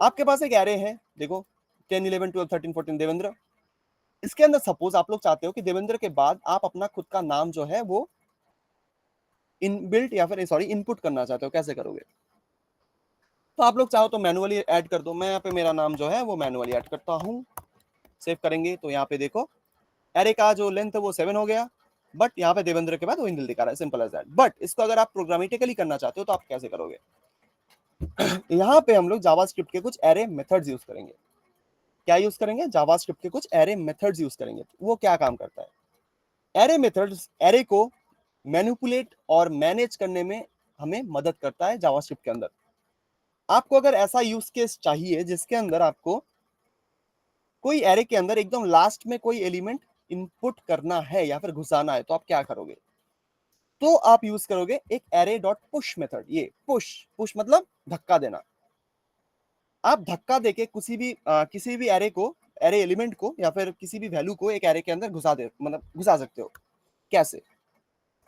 A: आपके पास एक एरे है, देखो 10 11 12 13 14 देवेंद्र। इसके अंदर सपोज आप लोग चाहते हो कि देवेंद्र के बाद आप अपना खुद का नाम जो है वो इनबिल्ट या फिर सॉरी इनपुट करना चाहते हो, कैसे करोगे। तो आप लोग चाहो तो मैनुअली ऐड कर दो, मैं यहाँ पे मेरा नाम जो है वो मैनुअली ऐड करता हूँ। सेव करेंगे तो यहाँ पे देखो एरे का जो लेंथ है वो 7 हो गया, बट यहाँ पे देवेंद्र के बाद वो इंडिल दिखा रहा है, सिंपल एज दैट। बट इसको अगर आप प्रोग्रामेटिकली करना चाहते हो तो आप कैसे करोगे। यहाँ पे हम लोग जावास्क्रिप्ट के कुछ एरे मेथड्स यूज करेंगे। क्या यूज करेंगे, जावास्क्रिप्ट के कुछ एरे मेथड्स यूज करेंगे। वो क्या काम करता है, एरे मेथड्स एरे को मैनिपुलेट और मैनेज करने में हमें मदद करता है जावास्क्रिप्ट के अंदर। आपको अगर ऐसा यूज केस चाहिए जिसके अंदर आपको कोई एरे के अंदर एकदम लास्ट में कोई एलिमेंट इनपुट करना है या फिर घुसाना है, तो आप क्या करोगे, तो आप यूज करोगे एक एरे डॉट पुश मेथड। ये पुश पुश मतलब धक्का देना। आप धक्का देके किसी भी एरे को, एरे एलिमेंट को या फिर किसी भी वैल्यू को एक एरे के अंदर मतलब घुसा सकते हो, कैसे,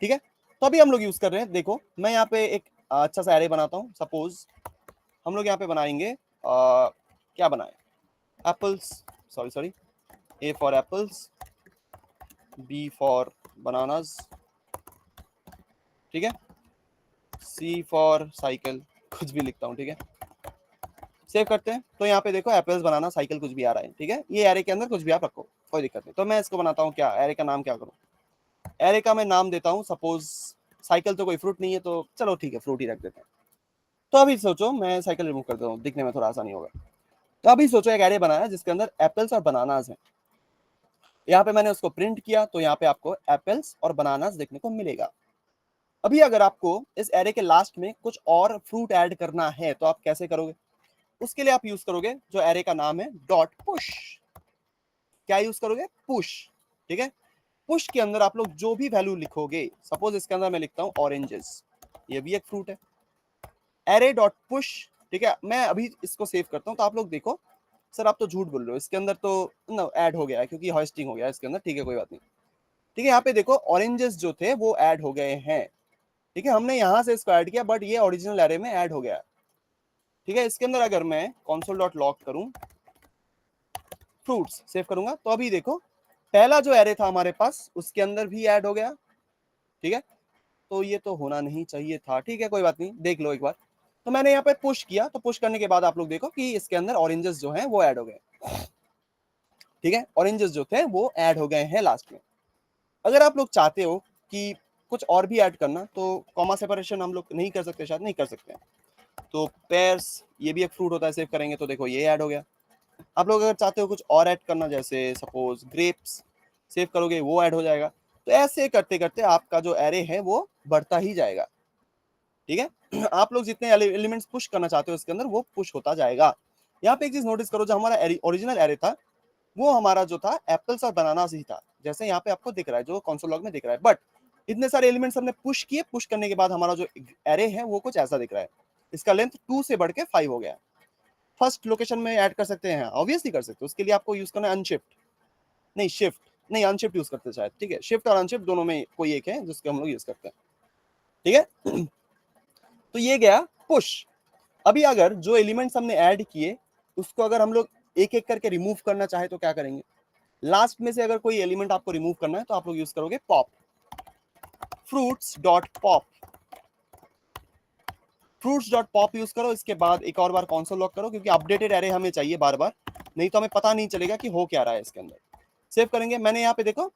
A: ठीक है। तो अभी हम लोग यूज कर रहे हैं, देखो मैं यहाँ पे एक अच्छा सा एरे बनाता हूँ। सपोज हम लोग यहाँ पे बनाएंगे क्या बनाए, apples, sorry sorry, A for apples, B for bananas, ठीक है, सी फॉर साइकिल, कुछ भी लिखता हूँ, ठीक है। सेव करते हैं तो यहाँ पे देखो एप्पल्स बनाना साइकिल कुछ भी आ रहा है, ठीक है। ये एरे के अंदर कुछ भी आप रखो, कोई दिक्कत नहीं। तो मैं इसको बनाता हूँ, क्या एरे का नाम क्या करूँ, एरे का मैं नाम देता हूँ सपोज साइकिल, तो कोई फ्रूट नहीं है तो चलो ठीक है फ्रूट ही रख देते हैं। तो अभी सोचो मैं साइकिल रिमूव कर देता हूँ, दिखने में थोड़ा आसानी होगा। तो अभी सोचो एक एरे बनाया जिसके अंदर एप्पल्स और बनानास है। यहाँ पे मैंने उसको प्रिंट किया तो यहाँ पे आपको एप्पल्स और बनानास देखने को मिलेगा। अभी अगर आपको इस एरे के लास्ट में कुछ और फ्रूट ऐड करना है तो आप कैसे करोगे, उसके लिए आप यूज करोगे जो एरे का नाम है डॉट पुश। क्या यूज करोगे, पुश, ठीक है। पुश के अंदर आप लोग जो भी वैल्यू लिखोगे, सपोज इसके अंदर मैं लिखता हूं ऑरेंजेस, ये भी एक फ्रूट है, एरे डॉट पुश, ठीक है। मैं अभी इसको सेव करता हूं तो आप लोग देखो, सर आप तो झूठ बोल रहे हो, इसके अंदर तो ना ऐड हो गया है क्योंकि होस्टिंग हो गया है इसके अंदर, ठीक है कोई बात नहीं, ठीक है। यहाँ पे देखो ऑरेंजेस जो थे वो ऐड हो गए हैं, ठीक है। हमने यहाँ से इसको ऐड किया बट ये ओरिजिनल एरे में ऐड हो गया, ठीक है। इसके अंदर अगर मैं console डॉट लॉग करूं, फ्रूट्स सेव करूंगा, तो अभी देखो पहला जो एरे था हमारे पास उसके अंदर भी ऐड हो गया, ठीक है। तो ये तो होना नहीं चाहिए था, ठीक है कोई बात नहीं, देख लो एक बार। तो मैंने यहाँ पे पुश किया, तो पुश करने के बाद आप लोग देखो कि इसके अंदर ऑरेंजेस जो हैं वो ऐड हो गए, ठीक है। ऑरेंजेस जो थे वो ऐड हो गए हैं लास्ट में। अगर आप लोग चाहते हो कि कुछ और भी ऐड करना, तो कॉमा सेपरेशन हम लोग नहीं कर सकते, शायद नहीं कर सकते हैं। तो पेयर्स, ये भी एक फ्रूट होता है, सेव करेंगे तो देखो ये ऐड हो गया। आप लोग अगर चाहते हो कुछ और ऐड करना, जैसे सपोज ग्रेप्स सेव करोगे, वो ऐड हो जाएगा। तो ऐसे करते करते आपका जो एरे है वो बढ़ता ही जाएगा। ठीक है, आप लोग जितने एलिमेंट्स पुश करना चाहते हो इसके अंदर, वो पुश होता जाएगा। यहाँ पे एक चीज नोटिस करो, जो हमारा ओरिजिनल एरे था वो हमारा जो था एप्पल्स और बनानास ही था, जैसे यहाँ पे आपको दिख रहा है, जो कंसोल लॉग में दिख रहा है। बट इतने सारे एलिमेंट्स हमने पुश किए, पुश करने के बाद हमारा जो एरे है वो कुछ ऐसा दिख रहा है। इसका लेंथ 2 से बढ़ के 5 हो गया। फर्स्ट लोकेशन में ऐड कर सकते हैं, ऑब्वियसली कर सकते हो। उसके लिए आपको यूज करना है अनशिफ्ट, नहीं शिफ्ट, नहीं अनशिफ्ट यूज करते शायद। ठीक है, शिफ्ट और अनशिफ्ट दोनों में कोई एक है जिसको हम लोग यूज करते हैं। ठीक है, तो ये गया पुश। अभी अगर जो एलिमेंट्स हमने ऐड किए उसको अगर हम लोग एक एक करके रिमूव करना चाहे तो क्या करेंगे? लास्ट में से अगर कोई एलिमेंट आपको रिमूव करना है तो आप लोग यूज करोगे pop, fruits dot pop. Fruits dot pop use करो, इसके बाद एक और बार कॉन्सोल लॉक करो, क्योंकि अपडेटेड एरे हमें चाहिए बार बार, नहीं तो हमें पता नहीं चलेगा कि हो क्या रहा है इसके अंदर। सेव करेंगे, मैंने यहाँ पे देखो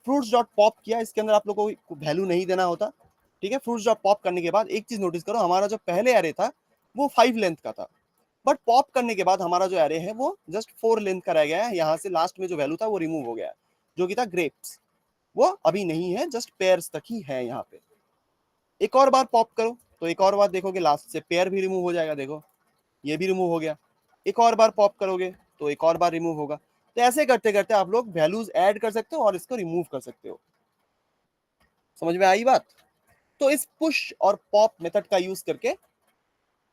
A: फ्रूट्स डॉट पॉप किया, इसके अंदर आप लोग को वैल्यू नहीं देना होता। ठीक है, फ्रूट्स डॉट पॉप करने के बाद एक चीज नोटिस करो, हमारा जो पहले एरे था वो 5 लेंथ का था, बट पॉप करने के बाद हमारा जो एरे है वो जस्ट 4 लेंथ का रह गया है। यहाँ से लास्ट में जो वैल्यू था वो रिमूव हो गया, जो कि था ग्रेप्स, वो अभी नहीं है, जस्ट पेयर्स तक ही है यहाँ पे। एक और बार पॉप करो तो एक और बार देखोगे लास्ट से पेयर भी रिमूव हो जाएगा, देखो ये भी रिमूव हो गया। एक और बार पॉप करोगे तो एक और बार रिमूव होगा। तो ऐसे करते करते आप लोग वैल्यूज ऐड कर सकते हो और इसको रिमूव कर सकते हो। समझ में आई बात? तो इस पुश और पॉप मेथड का यूज करके,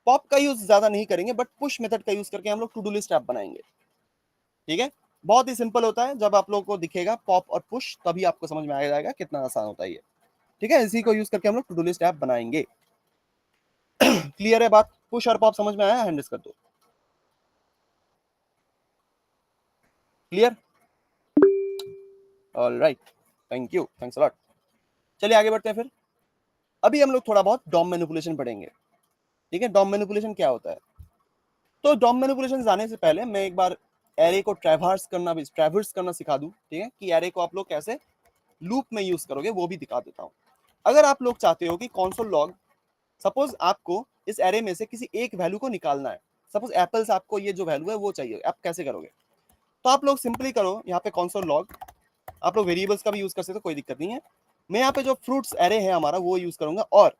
A: पॉप का यूज ज्यादा नहीं करेंगे बट पुश मेथड का यूज करके हम लोग टू डू लिस्ट ऐप बनाएंगे। ठीक है, बहुत ही सिंपल होता है, जब आप लोगों को दिखेगा पॉप और पुश तभी आपको समझ में आ जाएगा कितना आसान होता है ये। ठीक है, इसी को यूज करके हम लोग टू डू लिस्ट ऐप बनाएंगे। क्लियर है बात? पुश और पॉप समझ में आया? हैंड रेज कर दो। Clear? Alright, thank you, thanks a lot. चलिए आगे बढ़ते हैं फिर। अभी हम लोग थोड़ा बहुत डॉम मैनिपुलेशन पढ़ेंगे। ठीक है, डॉम मैनिपुलेशन क्या होता है? तो डॉम मैनिपुलेशन जाने से पहले मैं एक बार एरे को ट्रैवर्स करना सिखा दूं। ठीक है, कि एरे को आप लोग कैसे लूप में यूज करोगे वो भी दिखा देता हूं। अगर आप लोग चाहते हो कि कंसोल लॉग, सपोज आपको इस एरे में से किसी एक वैल्यू को निकालना है, सपोज एप्पल्स आपको ये जो वैल्यू है वो चाहिए, आप कैसे करोगे? तो आप लोग सिंपली करो, यहाँ पे कंसोल लॉग, आप लोग वेरिएबल्स का भी यूज कर सकते हो, कोई दिक्कत नहीं है। मैं यहाँ पे जो फ्रूट्स एरे है हमारा वो यूज करूंगा, और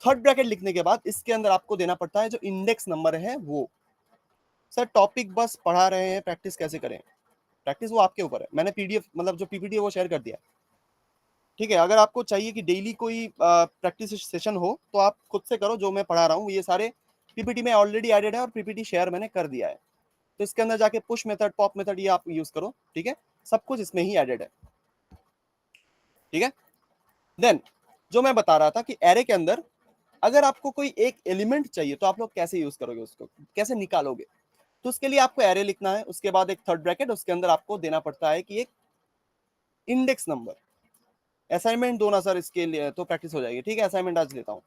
A: थर्ड ब्रैकेट लिखने के बाद इसके अंदर आपको देना पड़ता है जो इंडेक्स नंबर है वो। सर टॉपिक बस पढ़ा रहे हैं, प्रैक्टिस कैसे करें? प्रैक्टिस वो आपके ऊपर है, मैंने पीडीएफ मतलब जो पीपीटी है वो शेयर कर दिया। ठीक है, अगर आपको चाहिए कि डेली कोई प्रैक्टिस सेशन हो तो आप खुद से करो, जो मैं पढ़ा रहा हूँ ये सारे पीपीटी में ऑलरेडी एडेड है और पीपीटी शेयर मैंने कर दिया है। तो इसके अंदर जाके पुश मेथड, पॉप मेथड ये आप यूज करो। ठीक है, सब कुछ इसमें ही एडेड है। ठीक है, देन जो मैं बता रहा था कि एरे के अंदर अगर आपको कोई एक एलिमेंट चाहिए तो आप लोग कैसे यूज करोगे, उसको कैसे निकालोगे? तो उसके लिए आपको एरे लिखना है, उसके बाद एक थर्ड ब्रैकेट, उसके अंदर आपको देना पड़ता है कि एक इंडेक्स नंबर। असाइनमेंट दो ना सर इसके लिए, तो प्रैक्टिस हो जाएगी। ठीक है, असाइनमेंट आज लेता हूँ।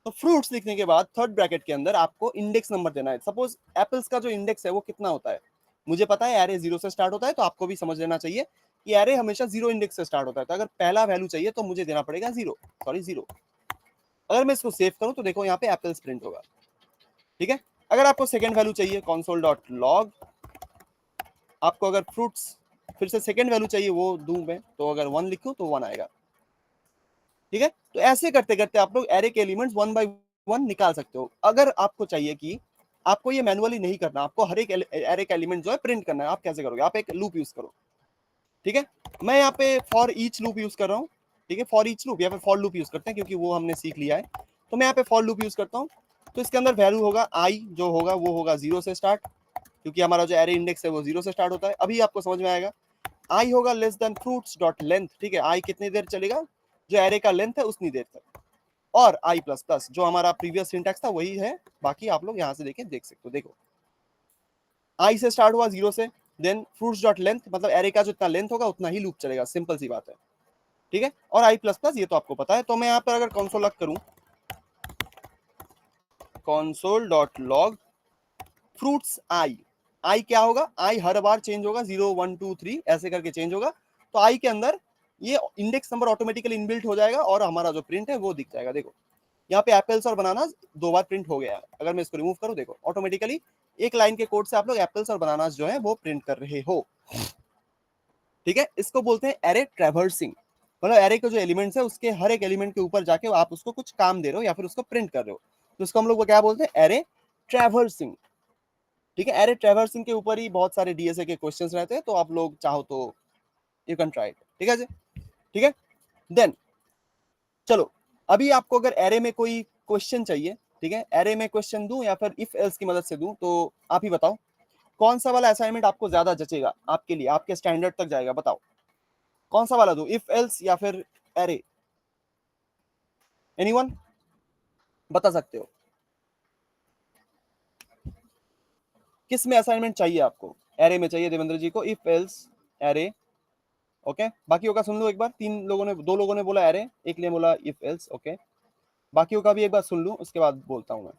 A: तो फ्रूट्स लिखने के बाद थर्ड ब्रैकेट के अंदर आपको इंडेक्स नंबर देना है। सपोज एप्पल्स का जो इंडेक्स है वो कितना होता है, मुझे पता है एरे 0 से स्टार्ट होता है, तो आपको भी समझ लेना चाहिए कि एरे हमेशा 0 इंडेक्स से स्टार्ट होता है। तो अगर पहला वैल्यू चाहिए तो मुझे देना पड़ेगा 0। अगर मैं इसको सेव करूं तो देखो यहाँ पे एप्पल्स प्रिंट होगा। ठीक है, अगर आपको सेकंड वैल्यू चाहिए कंसोल डॉट लॉग, आपको अगर फ्रूट्स फिर से सेकंड वैल्यू चाहिए वो दूं मैं, तो अगर 1 लिखूं तो 1 आएगा। ठीक है, तो ऐसे करते करते आप लोग एरे के एलिमेंट्स 1 बाय 1 निकाल सकते हो। अगर आपको चाहिए कि आपको ये मैनुअली नहीं करना, आपको हर एक एरे का एलिमेंट जो है प्रिंट करना है, आप कैसे करोगे? आप एक लूप यूज करो। ठीक है, मैं यहाँ पे फॉर ईच लूप यूज कर रहा हूँ। ठीक है, फॉर ईच लूप या फिर फॉर लूप यूज करते हैं क्योंकि वो हमने सीख लिया है। तो मैं यहाँ पे फॉर लूप यूज करता हूँ। तो इसके अंदर वैल्यू होगा आई, जो होगा वो होगा 0 से स्टार्ट, क्योंकि हमारा जो एरे इंडेक्स है वो 0 से स्टार्ट होता है। अभी आपको समझ में आएगा। आई होगा less than fruits dot length. ठीक है, आई कितनी देर चलेगा, जो एरे का लेंथ है उतनी देर तक। और आई प्लस प्लस, जो हमारा प्रीवियस सिंटैक्स था वही है, बाकी आप लोग यहाँ से देख सकते हो। देखो आई से स्टार्ट हुआ 0 से, देन फ्रूट्स डॉट लेंथ, मतलब एरे का जो इतना लेंथ होगा उतना ही लूप चलेगा, सिंपल सी बात है। ठीक है, और आई प्लस प्लस ये तो आपको पता है। तो मैं यहाँ पर अगर कंसोल लॉग करूं, console dot log fruits I, I क्या होगा, आई हर बार चेंज होगा, 0 1 2 3 ऐसे करके चेंज होगा। तो आई के अंदर ये इंडेक्स नंबर ऑटोमेटिकली इनबिल्ट हो जाएगा और हमारा जो प्रिंट है वो दिख जाएगा। देखो यहाँ पे एप्पल्स और बनानास 2 बार प्रिंट हो गया है। अगर मैं इसको रिमूव करूं, देखो ऑटोमेटिकली एक लाइन के कोड से आप लोग एप्पल्स और बनानास जो है वो प्रिंट कर रहे हो। ठीक है, इसको बोलते हैं एरे ट्रैवर्सिंग। मतलब एरे के जो एलिमेंट्स है उसके हर एक एलिमेंट के ऊपर जाके आप उसको कुछ काम दे रहे हो या फिर उसको प्रिंट कर रहे हो, तो इसको हम लोग क्या बोलते हैं, एरे ट्रैवर्सिंग। ठीक है, एरे ट्रैवर्सिंग के ऊपर ही बहुत सारे डीएसए के क्वेश्चंस रहते हैं, तो आप लोग चाहो तो यू कैन ट्राई इट। ठीक है जी, ठीक है। देन चलो, अभी आपको अगर एरे में कोई क्वेश्चन चाहिए, ठीक है, एरे में क्वेश्चन दूं या फिर इफ एल्स की मदद से दूं, तो आप ही बताओ कौन सा वाला असाइनमेंट आपको ज्यादा जचेगा, आपके लिए, आपके स्टैंडर्ड तक जाएगा, बताओ कौन सा वाला दूं, इफ एल्स या फिर एरे? एनीवन बता सकते हो किस में असाइनमेंट चाहिए आपको? एरे में चाहिए देवेंद्र जी को, इफ एल्स एरे। ओके, बाकियों का सुन लो एक बार। 3 लोगों ने, 2 लोगों ने बोला एरे, एक ने बोला इफ एल्स। ओके, बाकियों का भी एक बार सुन लूं, उसके बाद बोलता हूं मैं।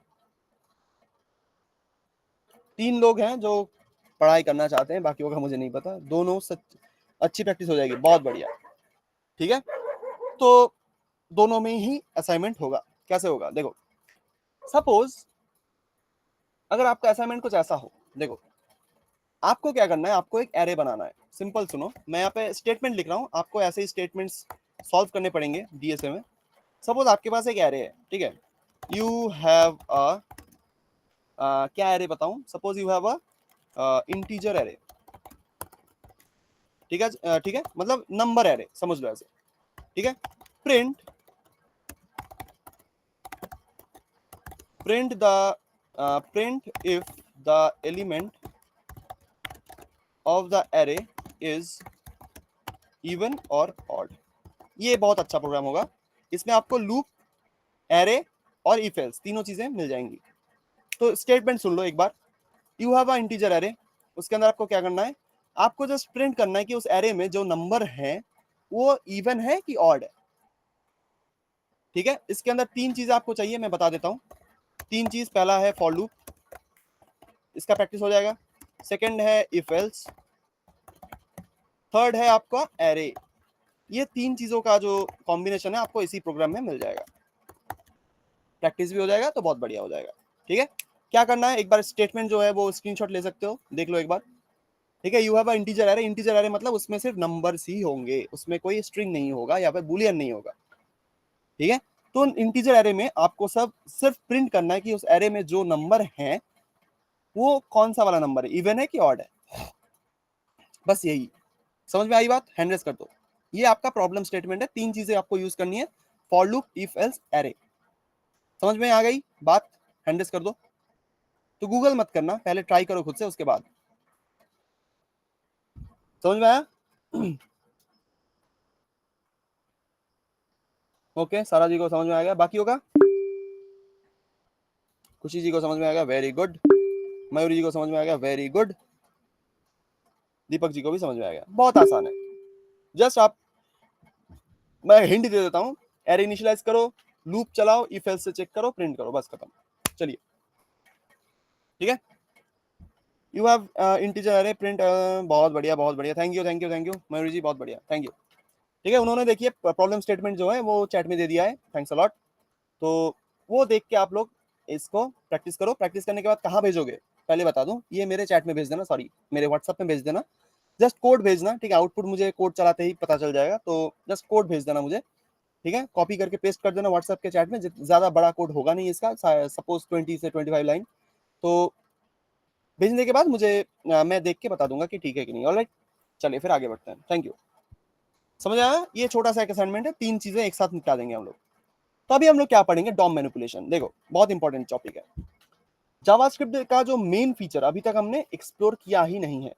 A: 3 लोग हैं जो पढ़ाई करना चाहते हैं, बाकियों का मुझे नहीं पता। दोनों सच अच्छी प्रैक्टिस हो जाएगी, बहुत बढ़िया। ठीक है, तो दोनों में ही असाइनमेंट होगा। कैसे होगा, देखो सपोज अगर आपका असाइनमेंट कुछ ऐसा हो, देखो आपको क्या करना है, आपको एक एरे बनाना है। सिंपल सुनो, मैं यहाँ पे स्टेटमेंट लिख रहा हूँ, आपको ऐसे ही स्टेटमेंट्स सॉल्व करने पड़ेंगे डीएसए में। सपोज आपके पास एक एरे है, ठीक है, यू हैव अ क्या एरे बताऊं, suppose you have a integer array. ठीक है, ठीक है, मतलब नंबर एरे समझ लो ऐसे। ठीक है, print print the print if the element of the array is even or odd. ये बहुत अच्छा प्रोग्राम होगा, इसमें आपको लूप, एरे और इफ एल्स तीनों चीजें मिल जाएंगी। तो स्टेटमेंट सुन लो एक बार। You have a integer array, उसके अंदर आपको क्या करना है, आपको जस्ट प्रिंट करना है कि उस एरे में जो नंबर है वो इवन है कि ऑड है। ठीक है, इसके अंदर 3 चीजें आपको चाहिए, मैं बता देता हूं। 3 चीज, पहला है फॉर लूप, इसका प्रैक्टिस हो जाएगा। सेकंड है इफ एल्स, थर्ड है आपका एरे। ये 3 चीजों का जो कॉम्बिनेशन है आपको इसी प्रोग्राम में मिल जाएगा। प्रैक्टिस भी हो जाएगा तो बहुत बढ़िया हो जाएगा। ठीक है, क्या करना है, एक बार स्टेटमेंट जो है वो स्क्रीनशॉट ले सकते हो, देख लो एक बार। ठीक है, you have a integer array, integer array मतलब उसमें सिर्फ नंबर्स ही होंगे, उसमें कोई स्ट्रिंग नहीं होगा या फिर बुलियन नहीं होगा। ठीक है, तो इंटीजर एरे में आपको सब सिर्फ प्रिंट करना है कि उस एरे में जो नंबर है वो कौन सा वाला नंबर है, इवन है कि ऑड है। बस यही, समझ में आई बात? हैंड रेस कर दो। ये आपका प्रॉब्लम स्टेटमेंट है, 3 चीजें आपको यूज करनी है, for loop, if else, array. समझ में आ गई बात? हैंड रेस कर दो। तो गूगल मत करना, पहले ट्राई करो खुद से, उसके बाद। समझ में आया? ओके, सारा जी को समझ में आ गया, बाकी होगा? खुशी जी को समझ में आ गया, वेरी गुड। मयूरी जी को समझ में आ गया, वेरी गुड। दीपक जी को भी समझ में आ गया, बहुत आसान है। जस्ट आप, मैं हिंट दे देता हूं, एरे इनिशियलाइज करो, लूप चलाओ, इफ एल्स से चेक करो, प्रिंट करो, बस खत्म। चलिए, ठीक है, you have integer array print, बहुत बढ़िया, बहुत बढ़िया, thank you, thank you, thank you Mayuri ji, बहुत बढ़िया, थैंक यू। ठीक है, उन्होंने देखिए प्रॉब्लम स्टेटमेंट जो है वो चैट में दे दिया है, थैंक्स अ लॉट। तो वो देख के आप लोग इसको प्रैक्टिस करो। प्रैक्टिस करने के बाद कहाँ भेजोगे, पहले बता दूं, ये मेरे चैट में भेज देना, सॉरी मेरे व्हाट्सएप में भेज देना। जस्ट कोड भेजना, ठीक है, आउटपुट मुझे कोड चलाते ही पता चल जाएगा, तो जस्ट कोड भेज देना मुझे। ठीक है, कॉपी करके पेस्ट कर देना व्हाट्सएप के चैट में, ज्यादा बड़ा कोड होगा नहीं इसका, सपोज 20 से 25 लाइन। तो भेजने के बाद मुझे मैं देख के बता दूंगा कि ठीक है कि नहीं। ऑलराइट, चलिए फिर आगे बढ़ते हैं, थैंक यू। समझ आया? ये छोटा सा एक असाइनमेंट है, 3 चीजें एक साथ निपटा देंगे हम लोग। तो अभी हम लोग क्या पढ़ेंगे, डॉम मैनिपुलेशन। देखो बहुत इंपॉर्टेंट टॉपिक है। जावास्क्रिप्ट का जो मेन फीचर अभी तक हमने एक्सप्लोर किया ही नहीं है।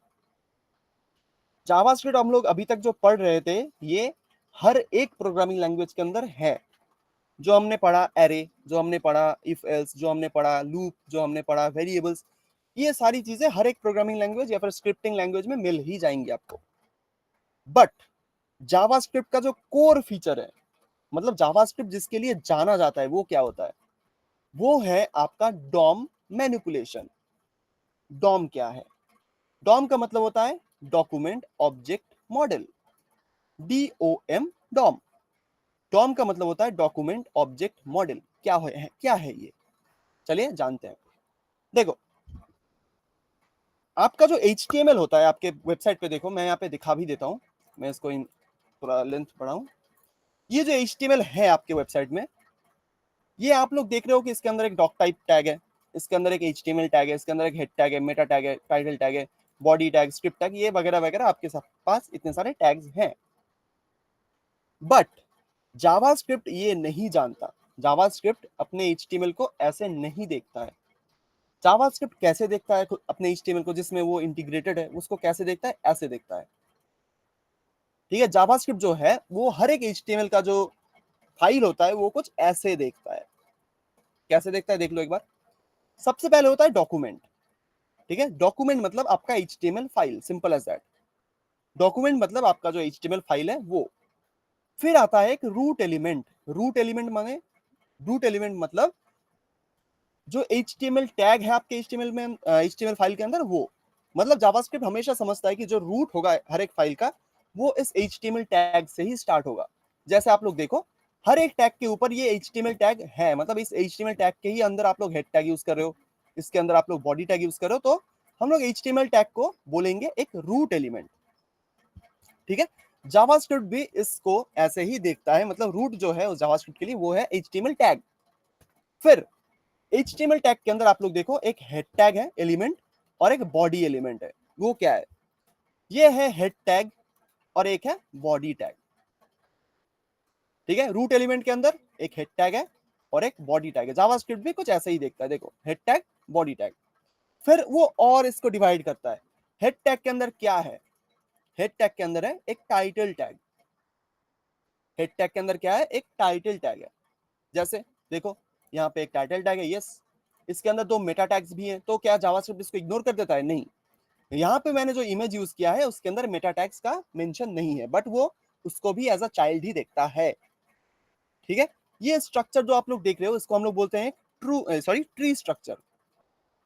A: जावास्क्रिप्ट हम लोग अभी तक जो पढ़ रहे थे, ये हर एक प्रोग्रामिंग लैंग्वेज के अंदर है। जो हमने पढ़ा एरे, जो हमने पढ़ा इफ एल्स, जो हमने पढ़ा लूप, जो हमने पढ़ा वेरिएबल्स, ये सारी चीजें हर एक प्रोग्रामिंग लैंग्वेज या फिर स्क्रिप्टिंग लैंग्वेज में मिल ही जाएंगी आपको। बट जावास्क्रिप्ट का जो कोर फीचर है, मतलब जावास्क्रिप्ट जिसके लिए जाना जाता है, वो क्या होता है, वो है आपका डॉम मैनिपुलेशन। डॉम क्या है? डॉम का मतलब होता है document object model. DOM, DOM. DOM का मतलब होता है डॉक्यूमेंट ऑब्जेक्ट मॉडल। क्या है ये, चलिए जानते हैं। देखो, आपका जो HTML होता है आपके वेबसाइट पे, देखो मैं यहाँ पे दिखा भी देता हूँ, मैं इसको थोड़ा लेंथ बढ़ाऊं। ये जो HTML है आपके वेबसाइट में, ये आप लोग देख रहे हो कि इसके अंदर एक डॉक टाइप टैग है, इसके अंदर एक HTML टैग है, इसके अंदर एक हेड टैग है, मेटा टैग है, टाइटल टैग है, बॉडी टैग, स्क्रिप्ट टैग, ये वगैरह वगैरह आपके पास इतने सारे टैग्स हैं। बट जावास्क्रिप्ट ये नहीं जानता, जावास्क्रिप्ट अपने HTML को ऐसे नहीं देखता है। जावास्क्रिप्ट कैसे देखता है अपने HTML को, जिसमें वो इंटीग्रेटेड है, उसको कैसे देखता है, ऐसे देखता है। ठीक है, जावास्क्रिप्ट जो है वो हर एक HTML का जो फाइल होता है वो कुछ ऐसे देखता है। कैसे देखता है देख लो एक बार। सबसे पहले होता है डॉक्यूमेंट। ठीक है, डॉक्यूमेंट मतलब आपका HTML file, simple as that. Document मतलब आपका जो HTML फाइल है वो। फिर आता है एक रूट एलिमेंट। रूट एलिमेंट माने, रूट एलिमेंट मतलब जो HTML टैग है आपके HTML में, HTML फाइल के अंदर, वो मतलब जावास्क्रिप्ट हमेशा समझता है कि जो रूट होगा हर एक फाइल का वो इस HTML टैग से ही स्टार्ट होगा। जैसे आप लोग देखो, हर एक टैग के ऊपर ये HTML टैग है, मतलब इस HTML टैग के ही अंदर आप लोग हेड टैग यूज कर रहे हो, इसके अंदर आप लोग बॉडी टैग यूज कर रहे हो, तो हम लोग HTML टैग को बोलेंगे एक रूट एलिमेंट। ठीक है, जावास्क्रिप्ट भी इसको ऐसे ही देखता है, मतलब रूट जो है उस जावास्क्रिप्ट के लिए वो है HTML टैग। फिर HTML टैग के अंदर आप लोग देखो एक हेड टैग है एलिमेंट और एक बॉडी एलिमेंट है। वो क्या है, ये है हेड टैग और एक है बॉडी टैग। ठीक है, रूट एलिमेंट के अंदर एक हेड टैग है और एक बॉडी टैग है। जावास्क्रिप्ट भी कुछ ऐसा ही देखता है, देखो हेड टैग, बॉडी टैग। फिर वो और इसको डिवाइड करता है। हेड टैग के अंदर क्या है, हेड टैग के अंदर है एक टाइटल टैग। हेड टैग के अंदर क्या है, एक टाइटल टैग है। जैसे देखो, यहाँ पे एक टाइटल टैग है, यस। इसके अंदर दो मेटा टैग्स भी हैं, तो क्या जावास्क्रिप्ट इसको इग्नोर कर देता है? नहीं। यहाँ पे मैंने जो इमेज यूज किया है उसके अंदर मेटा टैग्स का मेंशन नहीं है, बट वो उसको भी एज अ चाइल्ड ही देखता है। ठीक है, ये स्ट्रक्चर जो आप लोग देख रहे हो इसको हम लोग बोलते हैं ट्री स्ट्रक्चर।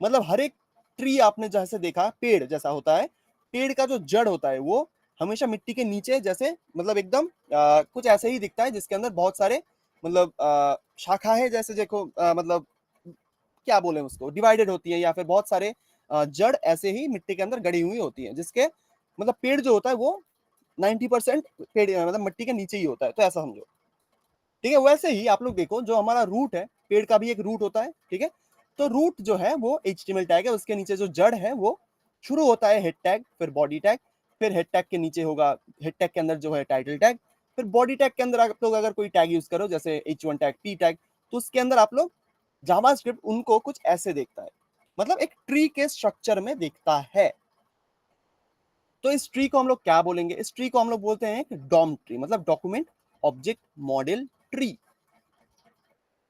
A: मतलब हर एक ट्री आपने जैसे देखा पेड़ जैसा होता है, पेड़ का जो जड़ होता है वो हमेशा मिट्टी के नीचे जैसे, मतलब एकदम कुछ ऐसे ही दिखता है, जिसके अंदर बहुत सारे मतलब शाखा है, जैसे देखो मतलब क्या बोले उसको, डिवाइडेड होती है, या फिर बहुत सारे जड़ ऐसे ही मिट्टी के अंदर गड़ी हुई होती है, जिसके मतलब पेड़ जो होता है वो 90% पेड़ मतलब मिट्टी के नीचे ही होता है, तो ऐसा समझो। ठीक है, वैसे ही आप लोग देखो जो हमारा रूट है, पेड़ का भी एक रूट होता है। ठीक है, तो रूट जो है वो HTML टैग है, उसके नीचे जो जड़ है वो शुरू होता है हेड टैग, फिर बॉडी टैग, फिर हेड टैग के नीचे होगा, हेड टैग के अंदर जो है टाइटल टैग, फिर बॉडी टैग के अंदर आप लोग अगर कोई टैग यूज करो जैसे H1 टैग, P टैग, तो उसके अंदर आप लोग जावास्क्रिप्ट उनको कुछ ऐसे देखता है, मतलब एक ट्री के स्ट्रक्चर में देखता है। तो इस ट्री को हम लोग क्या बोलेंगे, इस ट्री को हम लोग बोलते हैं एक डॉम ट्री, मतलब डॉक्यूमेंट ऑब्जेक्ट मॉडल ट्री।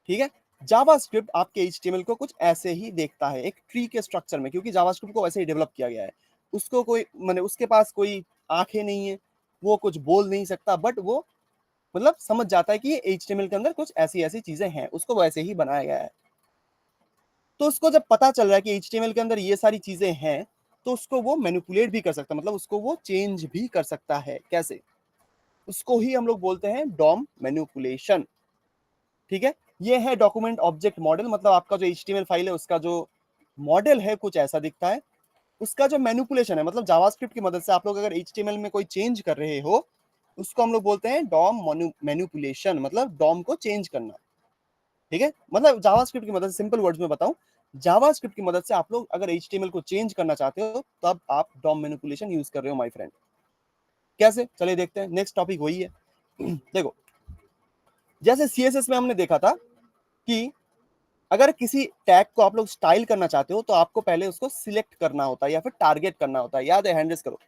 A: ठीक है, जावास्क्रिप्ट आपके HTML को कुछ ऐसे ही देखता है एक ट्री के स्ट्रक्चर में, क्योंकि जावास्क्रिप्ट को ऐसे ही डेवलप किया गया है। उसको कोई माने उसके पास कोई आंखें नहीं है, वो कुछ बोल नहीं सकता, बट वो मतलब समझ जाता है कि ये HTML के अंदर कुछ ऐसी ऐसी चीजें हैं, उसको वैसे ही बनाया गया है। तो उसको जब पता चल रहा है कि HTML के अंदर ये सारी चीजें हैं, तो उसको वो मैनिपुलेट भी कर सकता है, मतलब उसको वो चेंज भी कर सकता है। कैसे? उसको ही हम लोग बोलते हैं डॉम मैनिपुलेशन। ठीक है, ये है डॉक्यूमेंट ऑब्जेक्ट मॉडल, मतलब आपका जो HTML फाइल है उसका जो मॉडल है कुछ ऐसा दिखता है। उसका जो मैनिपुलेशन है, मतलब जावास्क्रिप्ट की मदद से आप लोग अगर HTML में कोई चेंज कर रहे हो, उसको हम लोग बोलते हैं डॉम मैनिपुलेशन, मतलब डॉम को चेंज करना। ठीक है, मतलब जावास्क्रिप्ट की मदद से, सिंपल वर्ड्स में बताऊं, जावास्क्रिप्ट की मदद से आप लोग अगर HTML को चेंज करना चाहते हो तब आप डॉम मैनिपुलेशन यूज कर रहे हो माय फ्रेंड। कैसे, चलिए देखते हैं। नेक्स्ट टॉपिक वही है। देखो, जैसे CSS में हमने देखा था कि अगर किसी टैग को आप लोग स्टाइल करना चाहते हो तो आपको पहले उसको सिलेक्ट करना होता है या फिर टारगेट करना होता है। याद है, हैंड रेस करो।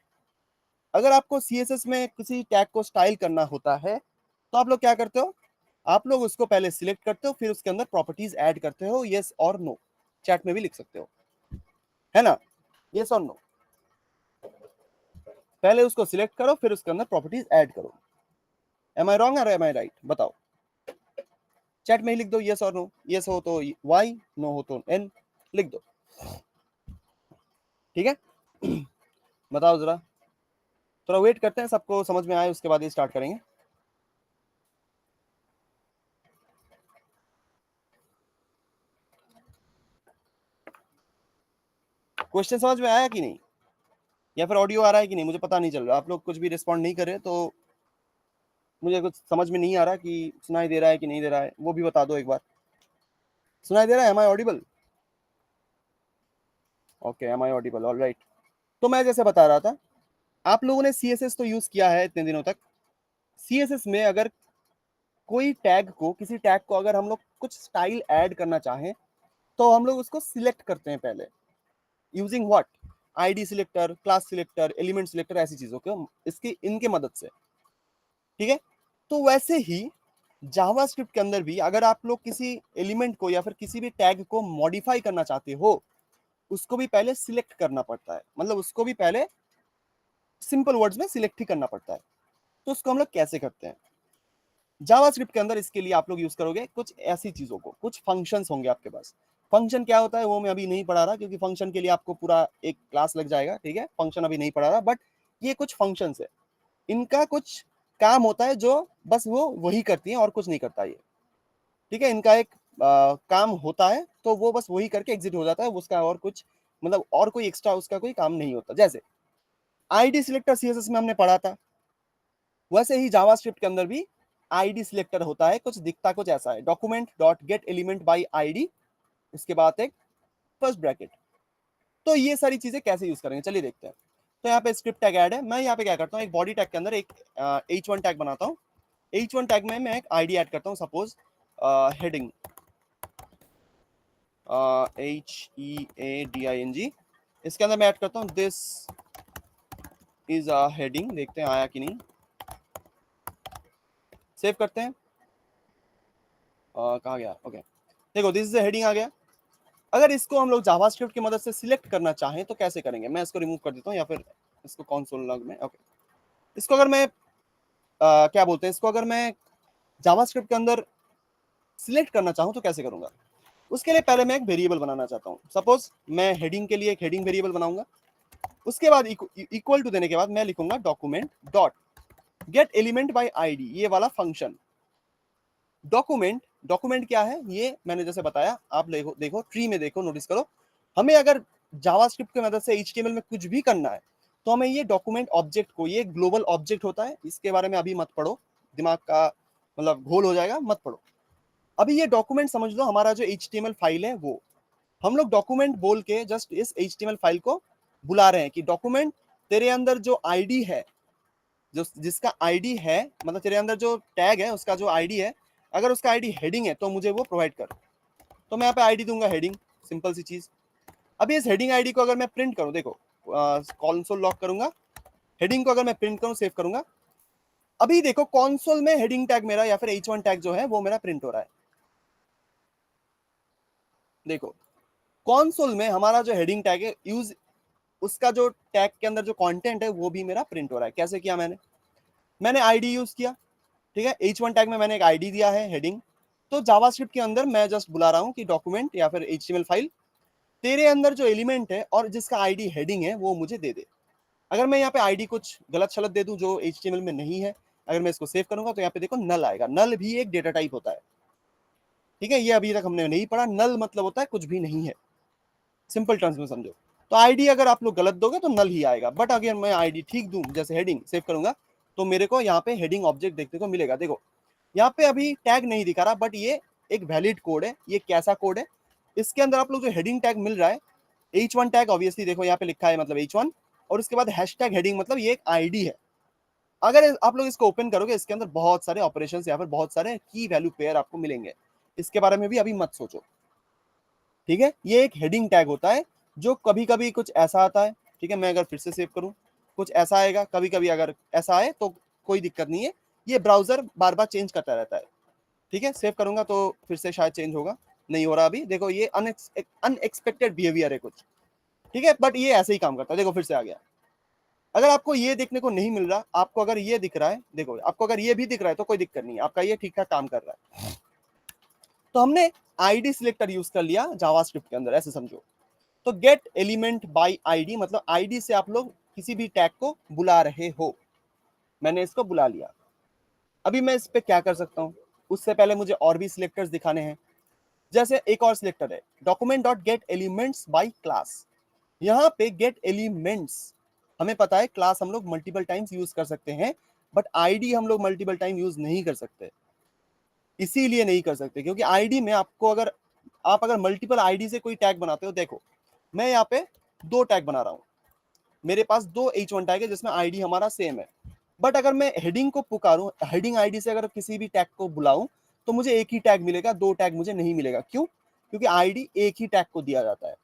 A: अगर आपको CSS में किसी टैग को स्टाइल करना होता है तो आप लोग क्या करते हो, आप लोग उसको पहले सिलेक्ट करते हो, फिर उसके अंदर प्रॉपर्टीज ऐड करते हो, यस और नो। चैट में भी लिख सकते हो, है ना, यस और नो। पहले उसको सिलेक्ट करो, फिर उसके अंदर प्रॉपर्टीज ऐड करो। एम आई रॉन्ग और एम आई राइट, बताओ। चैट में ही लिख दो यस और नो। यस हो तो वाई, नो हो तो एन, लिख दो। ठीक है, बताओ जरा। थोड़ा वेट करते हैं, सबको समझ में आए उसके बाद ये स्टार्ट करेंगे। क्वेश्चन समझ में आया कि नहीं, या फिर ऑडियो आ रहा है कि नहीं, मुझे पता नहीं चल रहा। आप लोग कुछ भी रिस्पॉन्ड नहीं कर रहे तो मुझे कुछ समझ में नहीं आ रहा कि सुनाई दे रहा है कि नहीं दे रहा है, वो भी बता दो एक बार। सुनाई दे रहा है? Am I audible? Okay, am I audible, alright. तो मैं जैसे बता रहा था, आप लोगों ने CSS तो यूज किया है इतने दिनों तक। CSS में अगर कोई टैग को, किसी टैग को अगर हम लोग कुछ स्टाइल ऐड करना चाहें तो हम लोग उसको सिलेक्ट करते हैं पहले, using what, ID selector, class selector, element selector, ऐसी चीजों को इसकी इनके मदद से। ठीक है, तो वैसे ही जावास्क्रिप्ट के अंदर भी अगर आप लोग किसी एलिमेंट को या फिर किसी भी टैग को मॉडिफाई करना चाहते हो, उसको भी पहले सिलेक्ट करना पड़ता है, मतलब उसको भी पहले सिंपल वर्ड्स में सिलेक्ट ही करना पड़ता है। तो उसको हम लोग कैसे करते हैं जावास्क्रिप्ट के अंदर? इसके लिए आप लोग यूज करोगे कुछ ऐसी चीजों को, कुछ फंक्शंस होंगे आपके पास। फंक्शन क्या होता है वो मैं अभी नहीं पढ़ा रहा, क्योंकि फंक्शन के लिए आपको पूरा एक क्लास लग जाएगा। ठीक है, फंक्शन अभी नहीं पढ़ा रहा, बट ये कुछ फंक्शंस है, इनका कुछ काम होता है जो बस वो वही करती है और कुछ नहीं करता ये। ठीक है, इनका एक काम होता है तो वो बस वही करके एग्जिट हो जाता है, उसका और कुछ मतलब और कोई एक्स्ट्रा उसका कोई काम नहीं होता। जैसे आईडी सिलेक्टर CSS में हमने पढ़ा था, वैसे ही जावास्क्रिप्ट के अंदर भी आईडी सिलेक्टर होता है, कुछ दिखता कुछ ऐसा है, document dot gate element by ID, इसके बाद एक फर्स्ट ब्रैकेट। तो ये सारी चीजें कैसे यूज करेंगे चलिए देखते हैं। तो यहाँ पे स्क्रिप्ट टैग ऐड है, मैं यहाँ पे क्या करता हूँ, एक बॉडी टैग के अंदर एक H1 टैग बनाता हूँ। H1 टैग में मैं एक आईडी ऐड करता हूँ, सपोज हेडिंग, HEADING। इसके अंदर मैं ऐड करता हूँ दिस इज अ हेडिंग, देखते हैं आया कि नहीं। सेव करते हैं, कहाँ गया, ओके देखो दिस इज अ हेडिंग आ गया। अगर इसको हम लोग जावास्क्रिप्ट की मदद से सिलेक्ट करना चाहें तो कैसे करेंगे? मैं इसको रिमूव कर देता हूँ या फिर इसको कंसोल लॉग में, ओके। इसको अगर मैं क्या बोलते हैं, इसको अगर मैं जावास्क्रिप्ट के अंदर सिलेक्ट करना चाहूँ तो कैसे करूंगा? उसके लिए पहले मैं एक वेरिएबल बनाना चाहता हूँ। सपोज मैं हेडिंग के लिए एक हेडिंग वेरिएबल बनाऊंगा, उसके बाद इक्वल टू देने के बाद मैं लिखूंगा document dot gate element by ID, ये वाला फंक्शन। डॉक्यूमेंट, डॉक्यूमेंट क्या है ये मैंने जैसे बताया, आप देखो देखो ट्री में देखो, नोटिस करो, हमें अगर जावास्क्रिप्ट की मदद से HTML में कुछ भी करना है तो हमें ये डॉक्यूमेंट ऑब्जेक्ट को, ये ग्लोबल ऑब्जेक्ट होता है, इसके बारे में अभी मत पढ़ो, दिमाग का मतलब घोल हो जाएगा, मत पढ़ो। अभी ये डॉक्यूमेंट समझ लो हमारा जो HTML फाइल है, वो हम लोग डॉक्यूमेंट बोल के जस्ट इस HTML फाइल को बुला रहे हैं कि डॉक्यूमेंट तेरे अंदर जो आईडी है, जो जिसका आईडी है, मतलब तेरे अंदर जो टैग है उसका जो आईडी है, अगर उसका आईडी हेडिंग है तो मुझे वो प्रोवाइड कर। तो मैं यहाँ पे आईडी दूंगा हेडिंग, सिंपल सी चीज। अभी इस हेडिंग आईडी को अगर मैं प्रिंट करूं, देखो कॉन्सोल लॉक करूंगा, हेडिंग को अगर मैं प्रिंट करूं, सेव करूंगा, अभी देखो कॉन्सोल में हेडिंग टैग मेरा या फिर H1 टैग जो है वो मेरा प्रिंट हो रहा है। देखो कॉन्सोल में हमारा जो हेडिंग टैग है यूज, उसका जो टैग के अंदर जो कंटेंट है वो भी मेरा प्रिंट हो रहा है। कैसे किया मैंने? मैंने आईडी यूज किया, ठीक है, H1 टैग में मैंने एक आईडी दिया है हेडिंग। तो जावास्क्रिप्ट के अंदर मैं जस्ट बुला रहा हूं कि डॉक्यूमेंट या फिर HTML फाइल, तेरे अंदर जो एलिमेंट है और जिसका आईडी हेडिंग है वो मुझे दे दे। अगर मैं यहाँ पे आईडी कुछ गलत शलत दे दूं जो HTML में नहीं है, अगर मैं इसको सेव करूंगा तो यहाँ पे देखो नल आएगा। नल भी एक डेटा टाइप होता है, ठीक है, ये अभी तक हमने नहीं पढ़ा। नल मतलब होता है कुछ भी नहीं है, सिंपल टर्म्स में समझो। तो आईडी अगर आप लोग गलत दोगे तो नल ही आएगा, बट अगर मैं आईडी ठीक दूं, जैसे हेडिंग सेव करूंगा, तो मेरे को यहाँ पे हेडिंग ऑब्जेक्ट देखने को मिलेगा। देखो यहाँ पे अभी टैग नहीं दिखा रहा, बट ये एक वैलिड कोड है। ये कैसा कोड है? इसके अंदर आप लोग जो हेडिंग टैग मिल रहा है, H1 टैग, ऑब्वियसली देखो यहाँ पे लिखा है मतलब H1, और उसके बाद हैशटैग हेडिंग, मतलब ये एक आईडी है। अगर आप लोग इसको ओपन करोगे, इसके अंदर बहुत सारे ऑपरेशन या फिर बहुत सारे की वैल्यू पेयर आपको मिलेंगे। इसके बारे में भी अभी मत सोचो, ठीक है। ये एक हेडिंग टैग होता है जो कभी कभी कुछ ऐसा आता है, ठीक है, मैं अगर फिर से सेव करूं कुछ ऐसा आएगा, कभी कभी अगर ऐसा आए तो कोई दिक्कत नहीं है, ये ब्राउजर बार बार चेंज करता रहता है। ठीक है, सेव करूंगा तो फिर से शायद चेंज होगा, नहीं हो रहा अभी। देखो ये अनएक्सपेक्टेड बिहेवियर है कुछ, ठीक है, बट ये ऐसे ही काम करता है। देखो फिर से आ गया। अगर आपको ये देखने को नहीं मिल रहा, आपको अगर ये दिख रहा है, देखो आपको अगर ये भी दिख रहा है तो कोई दिक्कत नहीं है, आपका ये ठीक ठाक काम कर रहा है। तो हमने आईडी सिलेक्टर यूज कर लिया जावास्क्रिप्ट के अंदर, ऐसे समझो। तो गेट एलिमेंट बाय आईडी मतलब आईडी से आप लोग किसी भी टैग को बुला रहे हो। मैंने इसको बुला लिया। अभी मैं इस पे क्या कर सकता हूं, उससे पहले मुझे और भी सिलेक्टर्स दिखाने हैं। जैसे एक और सिलेक्टर है document dot get elements by class. यहाँ पे गेट एलिमेंट्स, हमें पता है क्लास हम लोग मल्टीपल टाइम्स यूज कर सकते हैं, बट आईडी हम लोग मल्टीपल टाइम यूज नहीं कर सकते। इसीलिए नहीं कर सकते क्योंकि आईडी में आपको अगर आप अगर मल्टीपल आईडी से कोई टैग बनाते हो, देखो मैं यहाँ पे 2 टैग बना रहा हूँ, मेरे पास 2 H1 टैग है जिसमें आईडी हमारा सेम है। बट अगर मैं हेडिंग को पुकारूं, हेडिंग आईडी से अगर किसी भी टैग को बुलाऊं, तो मुझे एक ही टैग मिलेगा, 2 टैग मुझे नहीं मिलेगा। क्यों? क्योंकि आईडी एक ही टैग को दिया जाता है।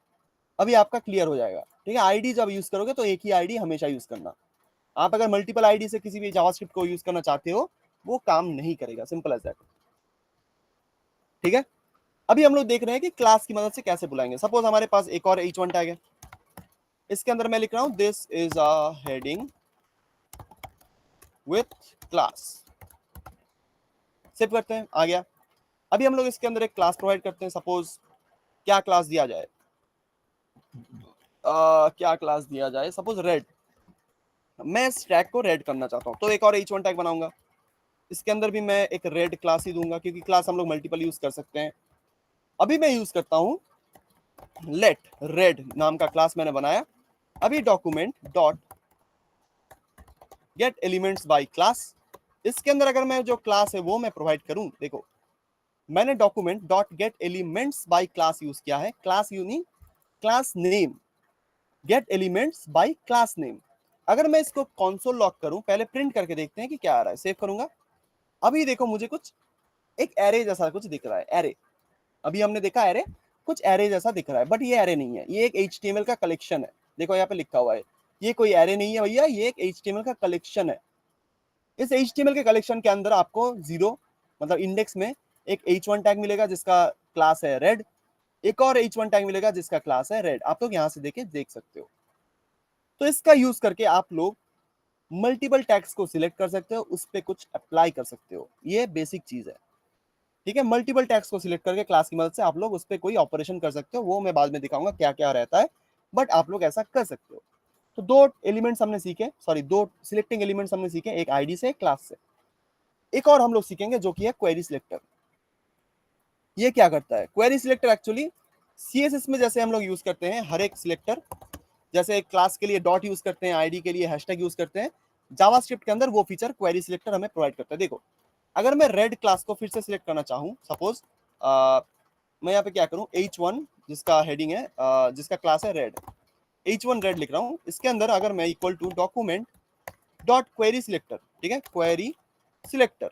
A: अभी आपका क्लियर हो जाएगा, ठीक है। आईडी जब यूज करोगे तो एक ही आईडी हमेशा यूज करना। आप अगर मल्टीपल आईडी से किसी भी जावास्क्रिप्ट को यूज करना चाहते हो, वो काम नहीं करेगा, सिंपल एज दैट, ठीक है। अभी हम लोग देख रहे हैं कि क्लास की मदद से कैसे बुलाएंगे। सपोज हमारे पास एक और H1 टैग है, इसके अंदर मैं लिख रहा हूं this is a heading with class. Save करते हैं, आ गया। अभी हम लोग इसके अंदर एक क्लास प्रोवाइड करते हैं। सपोज क्या क्लास दिया जाए, क्या क्लास दिया जाए, सपोज रेड। मैं इस टैग को रेड करना चाहता हूं, तो एक और H1 टैग बनाऊंगा, इसके अंदर भी मैं एक रेड क्लास ही दूंगा क्योंकि क्लास हम लोग मल्टीपल यूज कर सकते हैं। अभी मैं यूज करता हूं लेट रेड नाम का क्लास मैंने बनाया। अभी document dot get elements by class, इसके अंदर अगर मैं जो क्लास है वो मैं प्रोवाइड करूं, देखो मैंने document dot get elements by class use किया है। क्लास यूनी class name, get elements by class name. अगर मैं इसको कंसोल लॉक करूं, पहले प्रिंट करके देखते हैं कि क्या आ रहा है। सेव करूंगा। अभी देखो मुझे कुछ एक एरे जैसा कुछ दिख रहा है। एरे, अभी हमने देखा एरे, कुछ एरे जैसा दिख रहा है, बट ये एरे नहीं है, ये एक HTML का कलेक्शन है। देखो यहाँ पे लिखा हुआ है, ये कोई एरे नहीं है भैया, ये एक HTML का कलेक्शन है। इस HTML के कलेक्शन के अंदर आपको जीरो मतलब इंडेक्स में एक H1 टैग मिलेगा जिसका क्लास है रेड, एक और H1 टैग मिलेगा जिसका क्लास है रेड। आप लोग यहाँ से देख सकते हो। तो इसका यूज करके आप लोग मल्टीपल टैग्स को सिलेक्ट कर सकते हो, उस पर कुछ अप्लाई कर सकते हो। ये बेसिक चीज है, ठीक है। मल्टीपल टैग्स को सिलेक्ट करके क्लास की मदद से आप लोग उस पर कोई ऑपरेशन कर सकते हो, वो मैं बाद में दिखाऊंगा क्या क्या रहता है, बट आप लोग ऐसा कर सकते हो। तो 2 एलिमेंट्स हमने सीखे, सॉरी 2 सिलेक्टिंग एलिमेंट्स हमने सीखे, एक आईडी से एक क्लास से। एक और हम लोग सीखेंगे जो कि है क्वेरी सिलेक्टर। ये क्या करता है क्वेरी सिलेक्टर? एक्चुअली CSS में जैसे हम लोग यूज करते हैं हर एक सिलेक्टर, जैसे क्लास के लिए डॉट यूज करते हैं, आईडी के लिए हैशटैग यूज करते हैं, जावास्क्रिप्ट के अंदर वो फीचर क्वेरी सिलेक्टर हमें प्रोवाइड करता है। देखो अगर मैं रेड क्लास को फिर से सिलेक्ट करना चाहूँ, सपोज मैं यहाँ पे क्या करूँ, H1 जिसका हेडिंग है, जिसका क्लास है रेड, H1 रेड लिख रहा हूँ। इसके अंदर अगर मैं equal to document dot query selector, ठीक है, क्वेरी सिलेक्टर,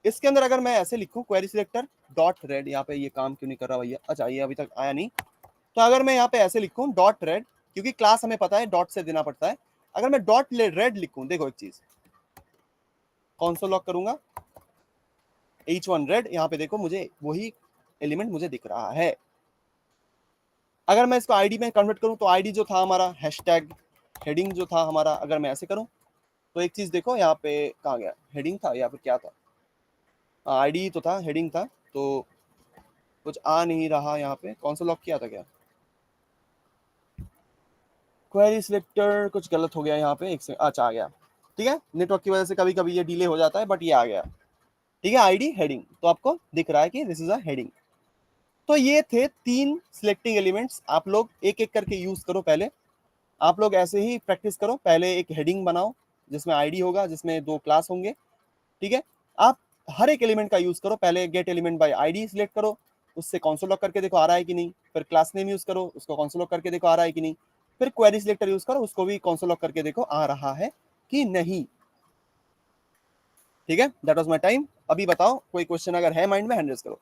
A: इसके अंदर अगर मैं ऐसे लिखूं क्वेरी सिलेक्टर डॉट रेड, यहाँ पे ये काम क्यों नहीं कर रहा भैया, अच्छा ये अभी तक आया नहीं। तो अगर मैं यहाँ पे ऐसे लिखूं डॉट रेड, क्योंकि क्लास हमें पता है डॉट से देना पड़ता है, अगर मैं डॉट रेड लिखूं, देखो एक चीज, कौन लॉक करूंगा, H1 रेड, यहाँ पे देखो मुझे वही एलिमेंट मुझे दिख रहा है। अगर मैं इसको आईडी में कन्वर्ट करूं, तो आईडी जो था हमारा हैशटैग हेडिंग जो था हमारा, अगर मैं ऐसे करूं तो एक चीज देखो यहाँ पे कहाँ गया, हेडिंग था या फिर क्या था, आईडी तो था, हेडिंग था, तो कुछ आ नहीं रहा यहाँ पे। कौन सा लॉक किया था क्या, क्वेरी सिलेक्टर, कुछ गलत हो गया यहाँ पे, एक से अच्छा आ गया, ठीक है। नेटवर्क की वजह से कभी कभी ये डिले हो जाता है, बट ये आ गया, ठीक है। आईडी हेडिंग, तो आपको दिख रहा है कि दिस इज अ हेडिंग। तो ये थे 3 सिलेक्टिंग एलिमेंट्स, आप लोग एक एक करके यूज करो। पहले आप लोग ऐसे ही प्रैक्टिस करो, पहले एक हेडिंग बनाओ जिसमें आईडी होगा, जिसमें 2 क्लास होंगे, ठीक है। आप हर एक एलिमेंट का यूज करो, पहले gate element by ID select करो, उससे कंसोल लॉक करके देखो आ रहा है कि नहीं, फिर क्लास नेम यूज करो, उसको कंसोल लॉक करके देखो आ रहा है कि नहीं, फिर क्वेरी सिलेक्टर यूज करो, उसको भी कंसोल लॉक करके देखो आ रहा है कि नहीं, ठीक है। That was my time. अभी बताओ कोई क्वेश्चन अगर है माइंड में, हैंड रेज करो,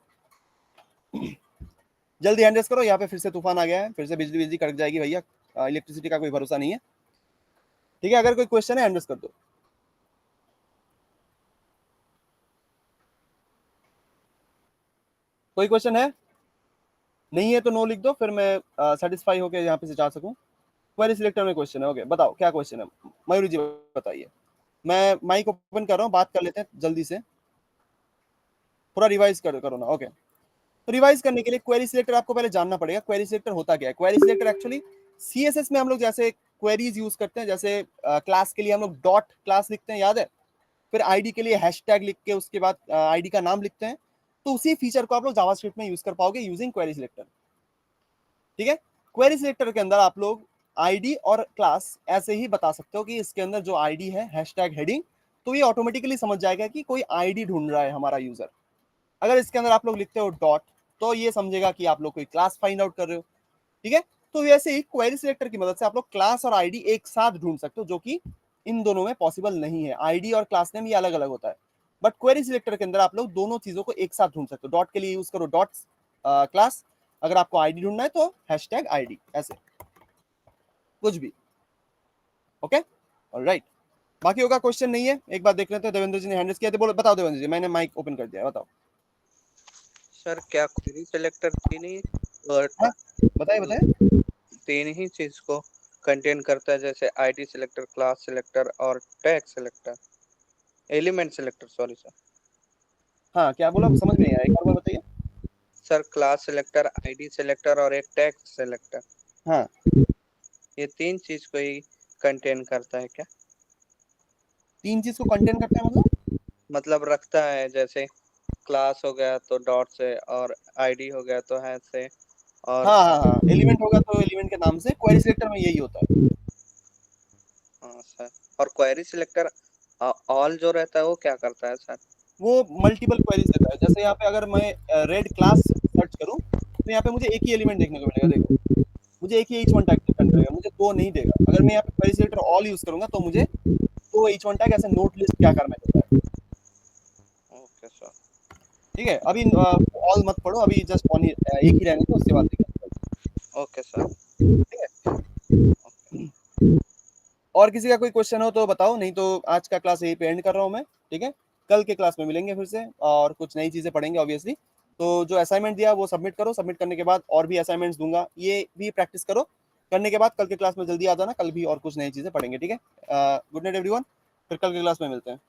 A: जल्दी हैंड रेज करो। यहाँ पे फिर से तूफान आ गया है, फिर से बिजली बिजली कड़क जाएगी भैया, इलेक्ट्रिसिटी का कोई भरोसा नहीं है, ठीक है। अगर कोई क्वेश्चन है हैंड रेज कर दो। कोई क्वेश्चन है? नहीं है तो नो लिख दो, फिर मैं सेटिस्फाई होकर यहाँ पे से जा सकूं। क्वेरी सिलेक्टर में क्वेश्चन है, ओके बताओ क्या क्वेश्चन है, मयूरी जी बताइए। मैं माइक ओपन कर रहा हूँ, बात कर लेते हैं जल्दी से, पूरा रिवाइज करो ना, ओके। तो रिवाइज करने के लिए क्वेरी सिलेक्टर आपको पहले जानना पड़ेगा, क्वेरी सिलेक्टर होता क्या है। क्वेरी सिलेक्टर एक्चुअली CSS में हम लोग जैसे क्वेरीज यूज करते हैं, जैसे क्लास के लिए हम लोग डॉट क्लास लिखते हैं, याद है, फिर आईडी के लिए हैशटैग लिख के उसके बाद आईडी का नाम लिखते हैं, तो उसी फीचर को आप लोग जावास्क्रिप्ट में यूज कर पाओगे यूजिंग क्वेरी सिलेक्टर। ठीक है, क्वेरी सिलेक्टर के अंदर आप लोग आईडी और क्लास ऐसे ही बता सकते हो कि इसके अंदर जो आईडी है हैशटैग हेडिंग, तो ये ऑटोमेटिकली समझ जाएगा कि कोई आईडी ढूंढ रहा है हमारा यूजर। अगर इसके अंदर आप लोग लिखते हो डॉट, तो ये समझेगा कि आप लोग कोई क्लास फाइंड आउट कर रहे हो। ठीक है, तो वैसे ही क्वेरी सिलेक्टर की मदद से आप लोग क्लास और आईडी एक साथ ढूंढ सकते हो, जो कि इन दोनों में पॉसिबल नहीं है। आईडी और क्लास नेम ये अलग अलग होता है, बट क्वेरी सिलेक्टर के अंदर आप लोग दोनों चीजों को एक साथ ढूंढ सकते हो। डॉट के लिए यूज करो डॉट क्लास, अगर आपको आईडी ढूंढना है तो हैशटैग आईडी, ऐसे कुछ भी। ओके, ऑलराइट, बाकी होगा क्वेश्चन नहीं है, एक बार देख लेते हैं। देवेंद्र जी ने हैंड रेज किया थे, बोलो, बताओ देवेंद्र जी, मैंने माइक ओपन कर दिया है, बताओ।
B: सर क्या क्वेरी सिलेक्टर तीन ही और
A: हाँ, बताइए बताइए।
B: तीन ही चीज को कंटेन करता है, जैसे आईडी सिलेक्टर, क्लास सिलेक्टर और tag selector, element selector, sorry sir.
A: हाँ, क्या बोला, समझ में नहीं आया, एक और बार बताइए।
B: Sir class selector, ID selector और एक टैग सिलेक्टर,
A: हाँ,
B: ये तीन चीज को ही कंटेन करता है क्या?
A: तीन चीज को कंटेन करता है
B: मतलब रखता है, जैसे क्लास हो गया तो डॉट से, और आईडी हो गया तो हैश से, और
A: हाँ हाँ हाँ, एलिमेंट होगा तो एलिमेंट के नाम से, क्वेरी सिलेक्टर में यही होता है।
B: हाँ सर, और क्वेरी सिलेक्टर ऑल जो रहता है वो क्या करता है सर?
A: वो मल्टीपल क्वेरीज देता है। जैसे यहाँ पे अगर मैं रेड क्लास सर्च करूँ, तो यहाँ पे मुझे एक ही एलिमेंट देखने को मिलेगा, देखो, मुझे एक ही एच वन टैग देखने को मिलेगा, मुझे दो नहीं देगा। अगर मैं यहाँ पे क्वेरी सिलेक्टर ऑल यूज करूंगा तो मुझे दो एच वन टैग ऐसे नोट लिस्ट क्या करना देता है।
B: Okay sir.
A: ठीक है, अभी ऑल मत पढ़ो, अभी जस्ट वन एक ही रहने दो, उसके बाद देखेंगे।
B: Okay sir.
A: ठीक है, और किसी का कोई क्वेश्चन हो तो बताओ, नहीं तो आज का क्लास यही पे एंड कर रहा हूँ मैं। ठीक है, कल के क्लास में मिलेंगे फिर से और कुछ नई चीजें पढ़ेंगे ऑब्वियसली। तो जो असाइनमेंट दिया वो सबमिट करो, सबमिट करने के बाद और भी असाइनमेंट्स दूंगा, ये भी प्रैक्टिस करो। करने के बाद कल के क्लास में जल्दी आ जाना, कल भी और कुछ नई चीजें पढ़ेंगे। ठीक है, गुड नाइट एवरीवन, फिर कल के क्लास में मिलते हैं।